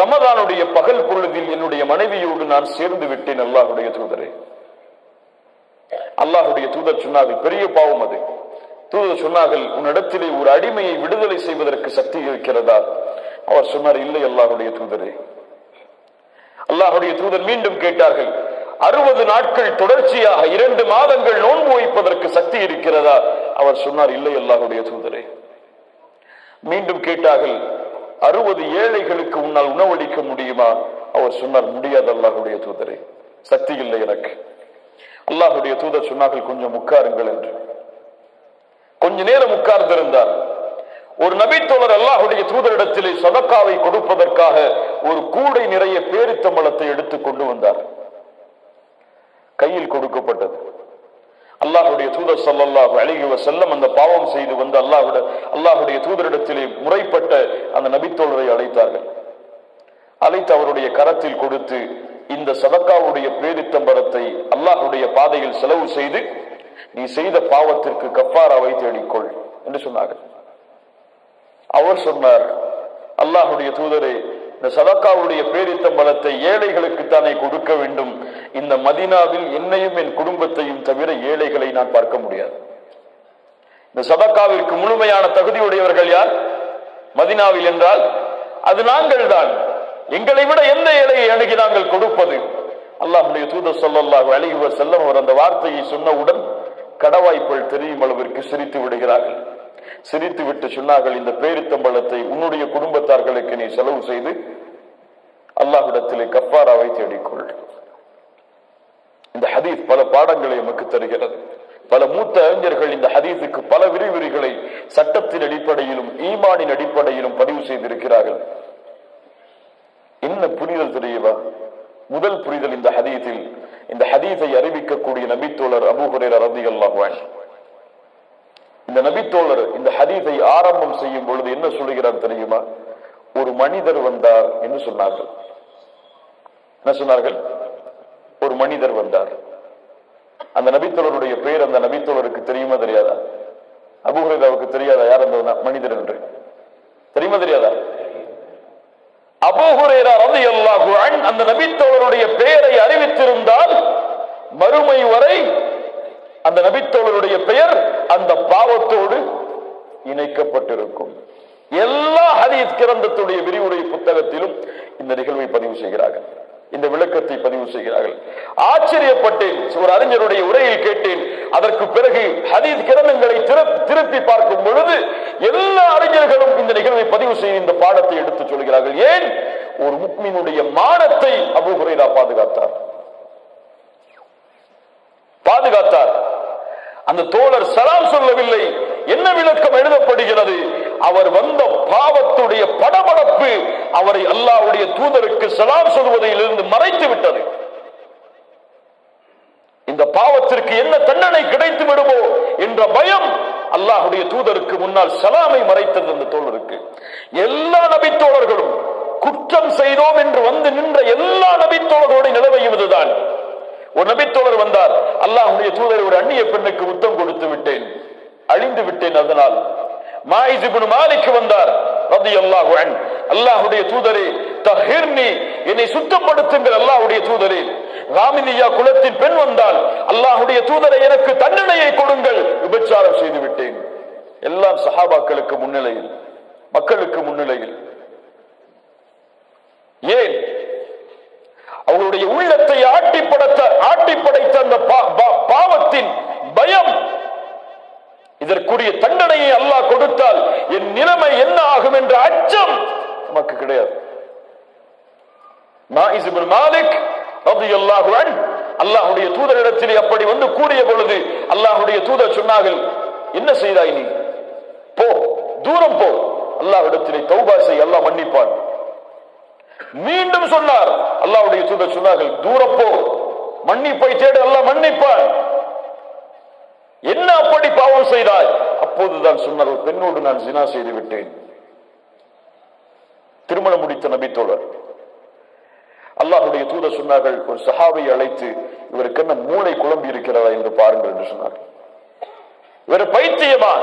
A: ரமதானுடைய பகல் பொழுதில் என்னுடைய மனைவியோடு நான் சேர்ந்து விட்டேன் அல்லாஹ்வுடைய தூதரே. அல்லாஹ்வுடைய தூதர் சொன்னார்கள், பெரிய பாவம் அது. தூதர் சொன்னார்கள், உன்னிடத்திலே ஒரு அடிமையை விடுதலை செய்வதற்கு சக்தி இருக்கிறதா? அவர் சொன்னார், இல்லை அல்லாஹ்வுடைய தூதரே. அல்லாஹ்வுடைய தூதர் மீண்டும் கேட்டார்கள், 60 நாட்கள் தொடர்ச்சியாக 2 மாதங்கள் நோன்பு வைப்பதற்கு சக்தி இருக்கிறதா? அவர் சொன்னார், இல்லை அல்லாஹ்வுடைய தூதரே. மீண்டும் கேட்டார்கள், 60 ஏழைகளுக்கு உன்னால் உணவளிக்க முடியுமா? அவர் சொன்னார், முடியாது அல்லாஹ்வுடைய தூதரே, சக்தி இல்லை எனக்கு. அல்லாஹ்வுடைய தூதர் சொன்னார்கள், கொஞ்சம் உட்காருங்கள் என்று. கொஞ்ச நேரம் உட்கார்ந்திருந்தார். ஒரு நபித்தோழர் அல்லாஹ்வுடைய தூதரிடத்திலே சதக்காவை கொடுப்பதற்காக ஒரு கூடை நிறைய பேரித்தம்பழத்தை எடுத்து கொண்டு வந்தார். கையில் கொடுக்கப்பட்டது. அல்லாஹ்வுடைய தூதர் ஸல்லல்லாஹு அலைஹி வஸல்லம் அந்த பாவம் செய்து வந்து அல்லாஹ்வுடைய தூதரிடத்திலே முறைப்பட்ட அந்த நபித்தோழரை அழைத்தார்கள். அழைத்து அவருடைய கரத்தில் கொடுத்து, இந்த சதக்காவுடைய பேரித்தம்பழத்தை அல்லாஹ்வுடைய பாதையில் செலவு செய்து நீ செய்த பாவத்திற்கு கஃபாராவை தேடிக்கொள் என்று சொன்னார்கள். அவர் சொன்னார், அல்லாஹ்வுடைய தூதரே, இந்த சதக்காவுடைய பேரித்தம்பழத்தை ஏழைகளுக்கு தானே கொடுக்க வேண்டும். இந்த மதீனாவில் என்னையும் என் குடும்பத்தையும் தவிர ஏழைகளை நான் பார்க்க முடியாது. இந்த சதக்காவிற்கு முழுமையான தகுதியுடையவர்கள் யார் மதீனாவில் என்றால் அது நாங்கள் தான். எங்களை விட எந்த ஏழையை அணுகி நாங்கள் கொடுப்பது? அல்லாஹ்வுடைய தூதர் ஸல்லல்லாஹு அலைஹி வஸல்லம் அவர் அந்த வார்த்தையை சொன்னவுடன் கடவாய்ப்புகள் தெரியும் அளவிற்கு சிரித்து விடுகிறார்கள். சிரித்து விட்டு சொன்னார்கள், இந்த பேரித்தம்பழத்தை உன்னுடைய குடும்பத்தார்களுக்கு நீ செலவு செய்து அல்லாஹ்விடத்திலே கஃபாராவை தேடிக்கொள். இந்த ஹதீஸ் பல பாடங்களை நமக்கு தருகிறது. பல மூத்த அறிஞர்கள் இந்த ஹதீஸுக்கு பல விரிவுரைகளை சட்டத்தின் அடிப்படையிலும் ஈமானின் அடிப்படையிலும் பதிவு செய்திருக்கிறார்கள். என்ன புரிதல் தெரியவா? முதல் புரிதல், இந்த ஹதீஸில் இந்த ஹதீஸை அறிவிக்கக்கூடிய நபித்தோழர் அபூ ஹுரைரா ரலியல்லாஹு அன்ஹு. இந்த நபித்தோழர் இந்த ஹதீஸை ஆரம்பம் செய்யும் பொழுது என்ன சொல்லுகிறார் தெரியுமா? ஒரு மனிதர் வந்தார் என்று சொன்னார்கள். என்ன சொன்னார்கள்? ஒரு மனிதர் வந்தார். அந்த நபித்தோழருடைய பெயர் அந்த நபித்தோழருக்கு தெரியுமா தெரியாதா? அபூ ஹுரைராவுக்கு தெரியாதா யார் அந்த மனிதர் என்று? தெரியுமா தெரியாதா? அபூ ஹுரைரா ரலியல்லாஹு அன்ஹு அந்த நபித்தோழருடைய பெயரை அறிவித்திருந்தால் மறுமை வரை அந்த நபித்தோழருடைய பெயர் அந்த பாவத்தோடு இணைக்கப்பட்டிருக்கும். எல்லா ஹதீஸ் கிரந்தத்துடைய விரிவுரை புத்தகத்திலும் இந்த நிகழ்வை பதிவு செய்கிறார்கள், இந்த விளக்கத்தை பதிவு செய்கிறார்கள். ஆச்சரியப்பட்டேன். ஒரு அறிஞருடைய உரையில் கேட்டேன். அதற்கு பிறகு ஹதீஸ் கிரந்தங்களை திருப்பி பார்க்கும் பொழுது எல்லா அறிஞர்களும் இந்த நிகழ்வை பதிவு செய்து இந்த பாடத்தை எடுத்து சொல்கிறார்கள். ஏன்? ஒரு முஃமினுடைய மானத்தை அபூ ஹுரைரா பாதுகாத்தார். அந்த தோழர் சலாம் சொல்லவில்லை. என்ன விளக்கம் எழுதப்படுகிறது? அவர் வந்த பாவத்துடைய படபடப்பு அவரை அல்லாஹ்வுடைய தூதருக்கு சலாம் சொல்வதிலிருந்து மறைத்து விட்டது. இந்த பாவத்திற்கு என்ன தண்டனை கிடைத்து விடுமோ என்ற பயம் அல்லாஹ்வுடைய தூதருக்கு முன்னால் சலாமை மறைத்தது அந்த தோழருக்கு. எல்லா நபித்தோழர்களும் குற்றம் செய்தோம் என்று வந்து நின்ற எல்லா நபித்தோழர்களுடைய நிலைமையும் இதுதான். ஒரு நபித்தோழர் வந்தார், அல்லாஹ்வுடைய தூதர், ஒரு அந்நிய பெண்ணுக்கு முத்தம் கொடுத்து விட்டேன், அழிந்து விட்டேன். அதனால் மாயிஸ் இப்னு மாலிக் வந்தார் ரலியல்லாஹு அன்ஹு, அல்லாஹ்வுடைய தூதரே தஹிர்னி, என்னை சுத்தப்படுத்துங்கள் அல்லாஹ்வுடைய தூதரே. காமினியா குலத்தின் பெண் வந்தால், அல்லாஹ்வுடைய தூதரை எனக்கு தண்டனையை கொடுங்கள், விபச்சாரம் செய்து விட்டேன். எல்லாம் சஹாபாக்களுக்கு முன்னிலையில், மக்களுக்கு முன்னிலையில். ஏன்? அவங்களுடைய உள்ளத்தை ஆட்டி படைத்த அந்த பாவத்தின் பயம். இதற்குரிய தண்டனையை அல்லாஹ் கொடுத்தால் என் நிலைமை என்ன ஆகும் என்ற அச்சம் நமக்கு கிடையாது. மாயிஸ் இப்னு மாலிக் ரலியல்லாஹு அன்ஹு அல்லாஹ்வுடைய தூதரிடத்திலே அப்படி வந்து கூடிய பொழுது அல்லாஹ்வுடைய தூதர் சொன்னார்கள், என்ன செய்தாய் நீ? போ, தூரம் போ, அல்லாஹ்விடத்திலே தௌபா செய், அல்லாஹ் மன்னிப்பான். மீண்டும் சொன்னார். அல்லாஹ்வுடைய தூதர் சொன்னார்கள், தூரம் போ, மன்னிப்பை தேடு, அல்லாஹ் மன்னிப்பான். என்ன அப்படி பாவம் செய்தாய்? அப்போதுதான் சொன்னார், ஒரு பெண்ணோடு நான் ஜினா செய்து விட்டேன். திருமணம் முடித்த நபித்தோழர். அல்லாஹ்வுடைய தூதர் சொன்னார்கள், ஒரு சஹாபை அழைத்து, இவருக்கு என்ன மூளை குழம்பி இருக்கிறதா என்று பாருங்கள் என்று சொன்னார்கள். இவர் பைத்தியமா?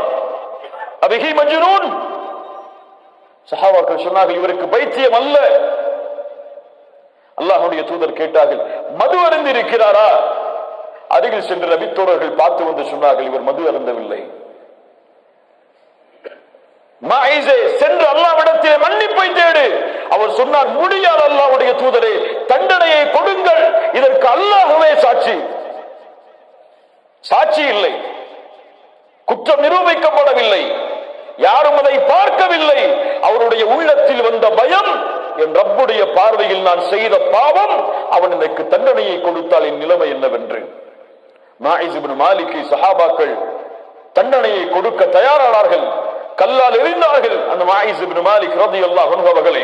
A: அபிஹி மஜ்னூன். சஹாபாக்கள் சொன்னார்கள், இவருக்கு பைத்தியம் அல்ல. அல்லாஹ்வுடைய தூதர் கேட்டார்கள், மது அருந்தி இருக்கிறாரா? அருகில் சென்று நபி தோழர்கள் பார்த்து வந்து சொன்னார்கள், இவர் மது அருந்தவில்லை. சென்று அல்லாஹ்விடத்திலே மன்னிப்பை தேடு. அவர் சொன்னார், முடியாது அல்லாஹ்வுடைய தூதரே, தண்டனையை கொடுங்கள். இதற்கு அல்லாஹ்வே சாட்சி. சாட்சி இல்லை, குற்றம் நிரூபிக்கப்படவில்லை, யாரும் அதை பார்க்கவில்லை. அவருடைய உள்ளத்தில் வந்த பயம், என் ரப்புடைய பார்வையில் நான் செய்த பாவம், அவன் எனக்கு தண்டனையை கொடுத்தால் என் நிலைமை என்னவென்று. மாயிஸ் இப்னு மாலிக்கை சஹாபாக்கள் தண்டனையை கொடுக்க தயாரானார்கள், கல்லால் எறிந்தார்கள். அந்த மாயிஸ் இப்னு மாலிக் ரலியல்லாஹு அன்ஹு அவர்களை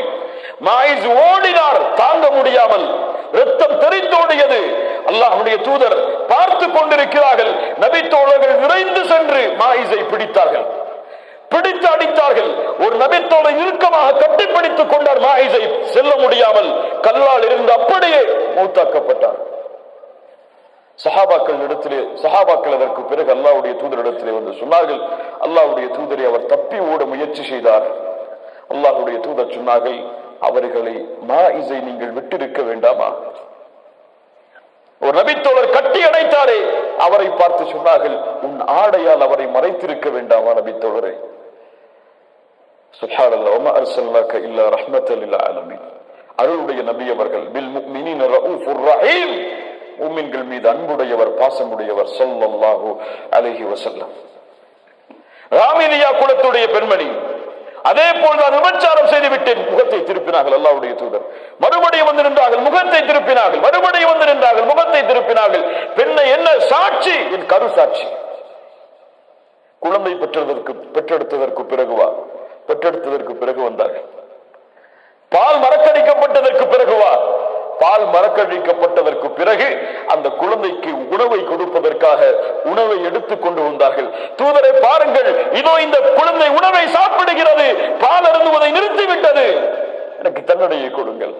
A: மாயிஸ் ஓடினார், தாங்க முடியாமல் ரத்தம் தெறித்தோடியது. அல்லாஹ்வுடைய தூதர் பார்த்து கொண்டிருக்கிறார்கள். நபி தோழர்கள் விரைந்து சென்று மாயிஸை பிடித்தார்கள், பிடித்து அடித்தார்கள். ஒரு நபி தோழர் இறுக்கமாக கட்டிப்பிடித்துக் கொண்டார் மாயிஸை. செல்ல முடியாமல் கல்லால் இருந்து அப்படியே மௌத்தாக்கப்பட்டார். சஹாபாக்கள் அதற்கு பிறகு அல்லாஹ்வுடைய தூதரிடத்திலே வந்து சொன்னார்கள், அல்லாஹ்வுடைய தூதரை, அவர் தப்பி ஓட முயற்சி செய்தார். அல்லாஹ்வுடைய தூதர் சொன்னார்கள், அவர்களை மாயிஸை நீங்கள் விட்டிருக்க வேண்டாமா? ஒரு நபித்தோழர் கட்டி அணைத்தாரே, அவரை பார்த்து சொன்னார்கள், உன் ஆடையால் அவரை மறைத்திருக்க வேண்டாமா நபித்தோழரை? சுப்ஹானல்லாஹ், வமா அர்ஸல்னாக இல்லா ரஹ்மத்தல் லில் ஆலமீன். அருளுடைய நபி அவர்கள், பில் முஃமினீன ரഊஃபுர் ரஹீம், முஃமின்கள் மீது அன்புடையவர், பாசமுடையவர் ஸல்லல்லாஹு அலைஹி வஸல்லம். ராமிலியா குலத்துடைய பெண்மணி, அதே போல் நான் விபச்சாரம் செய்து விட்டேன், முகத்தை திருப்பினார்கள் அல்லாஹ்வுடைய தூதர். மறுபடியும் வந்து நின்றார்கள், முகத்தை திருப்பினார்கள். மறுபடியும் வந்து நின்றார்கள், முகத்தை திருப்பினார்கள். பெண்ணை என்ன சாட்சி? என் கரு சாட்சி. குழந்தை பெற்றெடுத்ததற்கு பிறகுவா? பெற்றெடுத்ததற்கு பிறகு வந்தார்கள். பால் மறக்கடிக்கப்பட்டதற்கு பிறகுவா? பால் மறக்கடிக்கப்பட்டதற்கு பிறகு அந்த குழந்தைக்கு உணவை கொடுப்பதற்காக உணவை எடுத்துக் கொண்டு வந்தார்கள். தூதரை பாருங்கள், இதோ இந்த குழந்தை உணவை சாப்பிடுகிறது, பால் அருந்துவதை நிறுத்திவிட்டது, எனக்கு தண்டனையை கொடுங்கள்.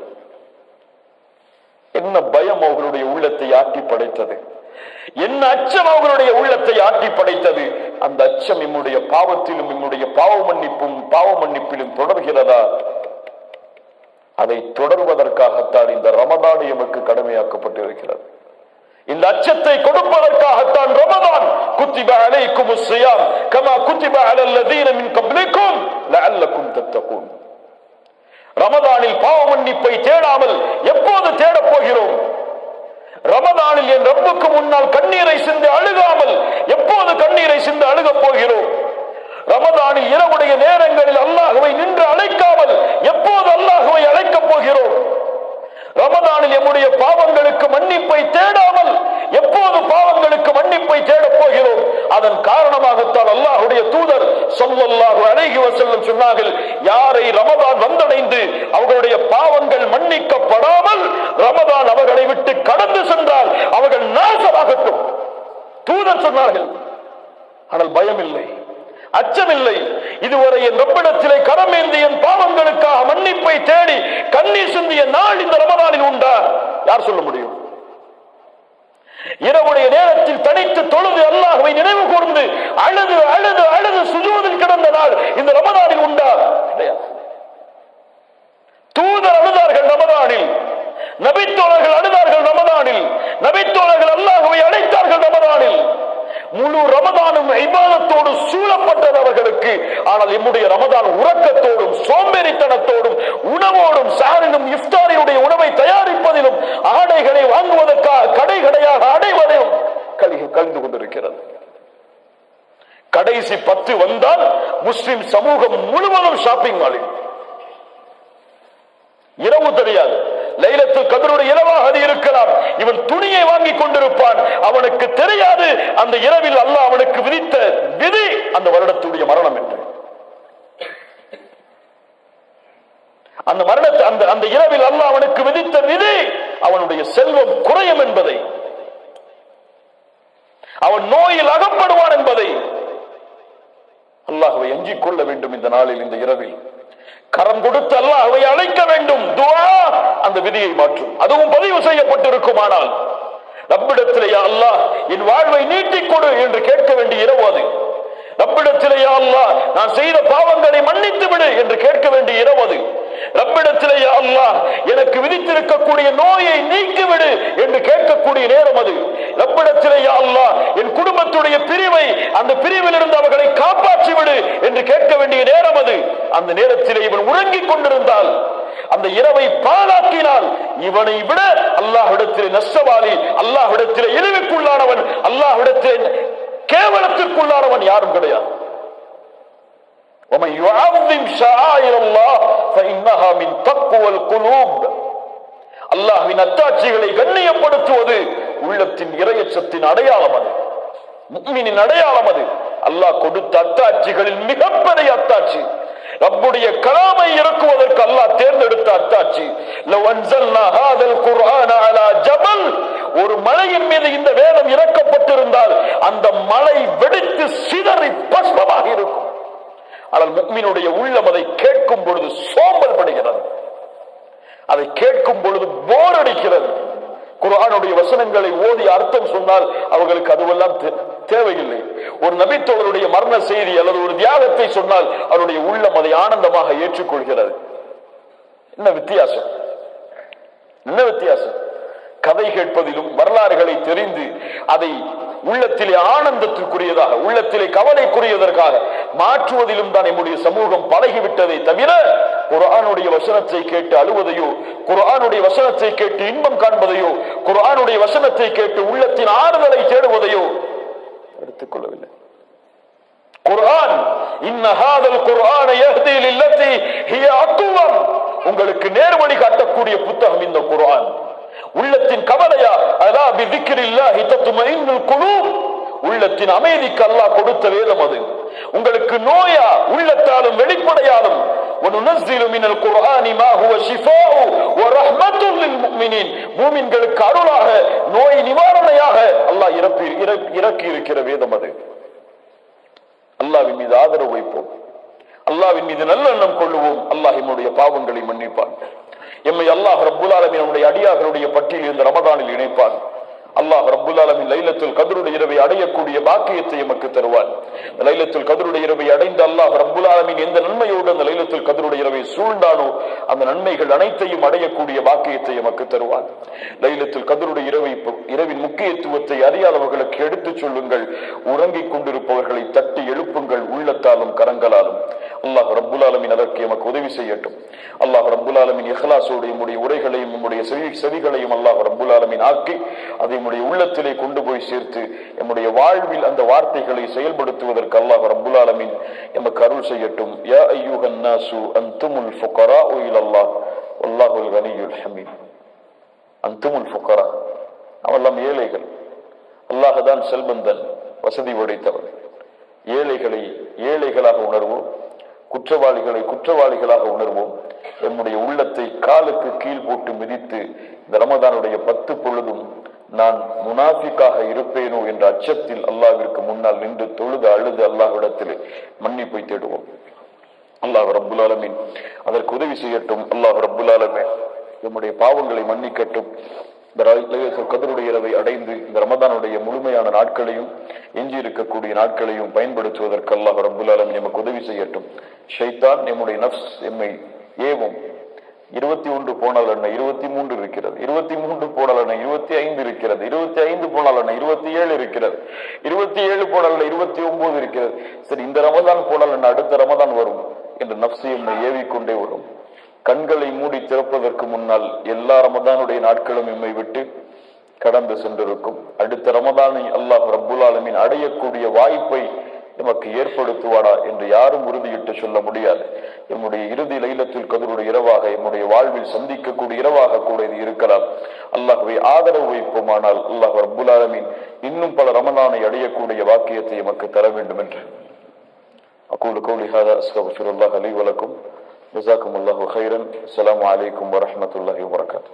A: என்ன பயம் அவர்களுடைய உள்ளத்தை ஆட்டி படைத்தது, என்ன அச்சம் அவர்களுடைய உள்ளத்தை ஆட்டி படைத்தது. அந்த அச்சம் நம்முடைய பாவத்திலும் நம்முடைய பாவ மன்னிப்பிலும் தொடர்கிறதா? அதை தொடர்வதற்காகத்தான் இந்த ரமதான் எமக்கு கடமையாக்கப்பட்டிருக்கிறது. இந்த அச்சத்தை கொடுப்பதற்காகத்தான் ரமதான். குத்திப அலைக்குமுஸ் ஸியாம் கமா குத்திப அலல் லதீன மின் கப்லிக்கும் லஅல்லக்கும் தத்தகூன். ரமதானில் பாவ மன்னிப்பை தேடாமல் எப்போது தேடப் போகிறோம்? ரமதானில் என் ரப்புக்கு முன்னால் கண்ணீரை சிந்து அழுகாமல் எப்போது கண்ணீரை சிந்து அழுகப் போகிறோம்? ரமதானில் இரவுடைய நேரங்களில் அல்லாஹ்வை நின்று அழைக்காமல் எப்போது அல்லாஹ்வை அழைக்கப் போகிறோம்? ரமதானில் நம்முடைய பாவங்களுக்கு மன்னிப்பை தேடாமல் எப்போது பாவங்களுக்கு மன்னிப்பை தேடப் போகிறோம்? அதன் காரணமாகத்தான் அல்லாஹ்வுடைய தூதர் ஸல்லல்லாஹு அலைஹி வஸல்லம் சொன்னார்கள், யாரை ரமதான் வந்தடைந்து அவர்களுடைய பாவங்கள் மன்னிக்கப்படாமல் ரமதான் அவர்களை விட்டு கடந்து சென்றால் அவர்கள் நாசமாகட்டும். தூதர் சொன்னார்கள். ஆனால் பயம் இல்லை, அச்சமில்லை. இதுவரை என் ரப்பிடத்திலே கரமேந்தி என் பாவங்களுக்காக மன்னிப்பை தேடி கண்ணீர் சிந்திய நாள் இந்த ரமதானில் உண்டா? யார் சொல்ல முடியும்? இரவுடைய நேரத்தில் தனித்து தொழுது அல்லாஹ்வை நினைவு கூர்ந்து அழுது அழுது அழுது சுஜூதில் கிடந்த நாள் இந்த ரமதானில் உண்டா? கிடையாது. தூதர் அழுதார்கள் ரமதானில், நபித்தோழர்கள் அழுதார்கள் ரமதானில், நபித்தோழர்கள் அல்லாஹ்வை அழைத்தார்கள் ரமதானில். முழு ரமதானும் இபாதத்தோடு சூழப்பட்டது அவர்களுக்கு. ஆனால் நம்முடைய ரமதான் உறக்கத்தோடும் சோம்பேறித்தனத்தோடும் உணவோடும் சாரிலும் இஃப்தாரியுடைய உணவை தயாரிப்பதிலும் ஆடைகளை வாங்குவதற்காக கடை கடையாக அடைவதையும் கழிந்து கொண்டிருக்கிறது. கடைசி 10 வந்தால் முஸ்லிம் சமூகம் முழுவதும் ஷாப்பிங் மாலில். இரவு தெரியாது, லைலத்துல் கத்ருடைய இரவாக அது இருக்கலாம். இவன் துணியை வாங்கி கொண்டிருப்பான், அவனுக்கு தெரியாது அந்த இரவில் அல்லாஹ் அவனுக்கு விதித்த விதி அந்த வருடத்துடைய மரணம் என்று. அந்த மரணத்தை அந்த இரவில் அல்லாஹ் அவனுக்கு விதித்த விதி அவனுடைய செல்வம் குறையும் என்பதை, அவன் நோயில் அகப்படுவான் என்பதை. அல்லாஹ்வை அஞ்சிக் கொள்ள வேண்டும் இந்த நாளில், இந்த இரவில் கரம் கொடுத்து அல்லாஹ்வை அழைக்க வேண்டும். துஆ அந்த விதியை மாற்றும். அதுவும் பதிவு செய்யப்பட்டிருக்குமானால் ரப்பிடத்திலே யா அல்லாஹ் என் வாழ்வை நீட்டிக் கொடு என்று கேட்க வேண்டிய இரவு அது. ரப்பிடத்திலே யா அல்லாஹ் நான் செய்த பாவங்களை மன்னித்து விடு என்று கேட்க வேண்டிய இரவு அது. ரப்பிடத்திலே யா அல்லாஹ் எனக்கு விதித்திருக்கக்கூடிய நோயை நீக்கிவிடு என்று கேட்கக்கூடிய நேரம் அது. ரப்பிடத்திலே யா அல்லாஹ் என் குடும்பத்துடைய பிரிவை, அந்த பிரிவில் இருந்து அவர்களை காப்பாற்றி விடு என்று கேட்க வேண்டிய நேரம் அது. அந்த நேரத்திலே இவன் உறங்கிக் கொண்டிருந்தால், அந்த இரவை பாழாக்கினால், இவனை விட அல்லாஹ்விடத்திலே நஷ்டவாளி, அல்லாஹ்விடத்திலே இழிவுக்குள்ளானவன், அல்லாஹ்விடத்திலே கேவலத்திற்குள்ளானவன் யாரும் கிடையாது. ومن يعظم شعائر الله فإنها من تقوى القلوب. அல்லாஹ்வின் அத்தாட்சிகளை கண்ணியப்படுத்துவது உள்ளத்தின் இறையச்சத்தின் அடையாளம் அது, முஃமினின் அடையாளம் அது. அல்லாஹ் கொடுத்த அத்தாட்சிகளில் மிகப்பெரிய அத்தாட்சி ரப்புடைய கலாமை இறக்குவதற்கு அல்லாஹ் தேர்ந்தெடுத்த அத்தாட்சி. லவ் அன்ஸல்னா ஹாதல் குர்ஆன அலா ஜபல், ஒரு மலையின் மீது இந்த வேதம் இறக்கப்பட்டிருந்தால் அந்த மலை வெடித்து சிதறி பஸ்மமாக இருக்கும். ஆனால் முஃமினுடைய உள்ளம் அதை கேட்கும் பொழுது சோம்பல் படுகிறது, அதை கேட்கும் பொழுது போர் அடிக்கிறது. குர்ஆனுடைய வசனங்களை ஓதி அர்த்தம் சொன்னால் அவர்களுக்கு அதுவெல்லாம் தேவையில்லை. ஒரு நபித்தோழருடைய மரண செய்தி அல்லது ஒரு தியாகத்தை சொன்னால் அவருடைய உள்ளம் அதை ஆனந்தமாக ஏற்றுக்கொள்கிறது. என்ன வித்தியாசம், என்ன வித்தியாசம்? கதை கேட்பதிலும் வரலாறுகளை தெரிந்து அதை உள்ளத்திலே ஆனந்தத்திற்குரியதாக, உள்ளத்திலே கவலைக்குரியதற்காக மாற்றுவதிலும் தான் நம்முடைய சமூகம் பழகிவிட்டதை தவிர, குர்ஆனுடைய வசனத்தை கேட்டு அழுவதையோ, குர்ஆனுடைய வசனத்தை கேட்டு இன்பம் காண்பதையோ, குர்ஆனுடைய வசனத்தை கேட்டு உள்ளத்தின் ஆறுதலை தேடுவதையோ எடுத்துக்கொள்ளவில்லை. குர்ஆன் இன்ன ஹாதல் குர்ஆன யஹ்தி லில்லதி ஹிய அக்வம், உங்களுக்கு நேர்வழி காட்டக்கூடிய புத்தகம் இந்த குர்ஆன். உள்ளத்தின் கவலையா, அலா பிதிக்ரில்லாஹி தத்மஇன்னுல் குலூப், உள்ளத்தின் அமைதிக்கு அல்லாஹ் கொடுத்த வேதம் அது. உங்களுக்கு நோயா, உள்ளத்தாலும் வெளிப்படையாலும், வனுனஸ்ஸிலு மினல் குர்ஆனி மா ஹுவ ஷிஃபாஉ வ ரஹ்மத்துல் லில் முஃமினீன், மூமின்களுக்கு அருளாக, நோய் நிவாரணையாக அல்லாஹ் இறக்கி இருக்கிற வேதம் அது. அல்லாஹ்வின் மீது ஆதரவு வைப்போம், அல்லாஹ்வின் மீது நல்லெண்ணம் கொள்ளுவோம். அல்லாஹ் நம்முடைய பாவங்களை மன்னிப்பான். எம்மை அல்லாஹ் ரப்புல் ஆலமீன் நம்முடைய அடியார்களுடைய பட்டியலில் இந்த ரமதானில் இணைப்பான். அல்லாஹ் ரப்புல் ஆலமீன் லைலத்துல் கத்ருடைய இரவை அடையக்கூடிய பாக்கியத்தை எமக்கு தருவான். லைலத்துல் கத்ருடைய இரவை அடைந்த அல்லாஹ் ரப்புல் ஆலமீன் எந்த நன்மையோடு அந்த லைலத்துல் கத்ருடைய இரவை சூழ்ந்தானோ அந்த நன்மைகள் அனைத்தையும் அடையக்கூடிய பாக்கியத்தை எமக்கு தருவான். லைலத்துல் கத்ருடைய இரவின் முக்கியத்துவத்தை அறியாதவர்களுக்கு எடுத்துச் சொல்லுங்கள். உறங்கிக் கொண்டிருப்பவர்களை தட்டி எழுப்புங்கள், உள்ளத்தாலும் கரங்களாலும். அல்லாஹ் ரப்புல் ஆலமீன் அதற்கு எமக்கு உதவி செய்யட்டும். அல்லாஹ் ரப்புல் ஆலமீன் இஹ்லாஸோடு நம்முடைய உரைகளையும் நம்முடைய செவிகளையும் அல்லாஹ் ரப்புல் ஆலமீன் ஆக்கி அதை நம்முடைய உள்ளத்திலே கொண்டு போய் சேர்த்து நம்முடைய வாழ்வில் அந்த வார்த்தைகளை செயல்படுத்துவதற்கு அல்லாஹ் ரப்புல் ஆலமீன் எமக்கு அருள் செய்யட்டும். யா அய்யுஹன் நாசு அன்துமுல் ஃபுகராஉ இலல்லாஹ் வல்லாஹுல் கனியுல் ஹமீத். அன்துமுல் ஃபுகரா, அவெல்லாம் ஏழைகள். அல்லாஹ் தான் செல்வந்தன், வசதி படைத்தவன். ஏழைகளை ஏழைகளாக உணர்வோம், குற்றவாளிகளை குற்றவாளிகளாக உணர்வோம். நம்முடைய உள்ளத்தை காலுக்கு கீழ் போட்டு மிதித்து இந்த ரமதானுடைய 10 பொழுதும் நான் முனாஃபிக்காக இருப்பேனோ என்ற அச்சத்தில் அல்லாஹ்விற்கு முன்னால் நின்று தொழுது அழுது அல்லாஹ்விடத்தில் மன்னிப்பை தேடுவோம். அல்லாஹ் ரப்புல் ஆலமீன் அதற்கு உதவி செய்யட்டும். அல்லாஹ் ரப்புல் ஆலமீன் நம்முடைய பாவங்களை மன்னிக்கட்டும். இந்த லைலத்துல் கத்ருடைய இரவை அடைந்து இந்த ரமதானுடைய முழுமையான நாட்களையும் எஞ்சி இருக்கக்கூடிய நாட்களையும் பயன்படுத்துவதற்கு அல்லாஹ் ரப்புல் ஆலமீன் நமக்கு உதவி செய்யட்டும். ஷைத்தான் நம்முடைய நஃப்ஸ் எம்மை ஏவும். 21 போனால் என்ன 23 இருக்கிறது, 23 போனால் என்ன 25 இருக்கிறது, 25 போனால் என்ன 27 இருக்கிறது, 27 போனால் 29 இருக்கிறது. சரி, இந்த ரமதான் போனால் என்ன அடுத்த ரமதான் வரும் என்று நஃப்ஸ் எம்மை ஏவிக்கொண்டே வரும். கண்களை மூடி திறப்பதற்கு முன்னால் எல்லா ரமதானுடைய நாட்களும் எம்மை விட்டு கடந்து சென்றிருக்கும். அடுத்த ரமதானை அல்லாஹ் ரப்புல் ஆலமீன் அடையக்கூடிய வாய்ப்பை நமக்கு ஏற்படுத்துவாடா என்று யாரும் உறுதியிட்டு சொல்ல முடியாது. நம்முடைய இறுதி லைலத்துல் கத்ருடைய இரவாக நம்முடைய வாழ்வில் சந்திக்கக்கூடிய இரவாக கூட இது இருக்கலாம். அல்லாஹ்வை ஆதரவு வைப்போமானால் அல்லாஹ் ரப்புல் ஆலமீன் இன்னும் பல ரமதானை அடையக்கூடிய வாக்கியத்தை நமக்கு தர வேண்டும் என்று அகூலு கௌலி ஹாதா அஸ்தக்ஃபிருல்லாஹ் லி வ லக்கும். ஜஸாக்குமுல்லாஹு கைரன். அஸ்ஸலாமு அலைக்கும் வரஹ்மத்துல்லாஹி வபரகாத்துஹு.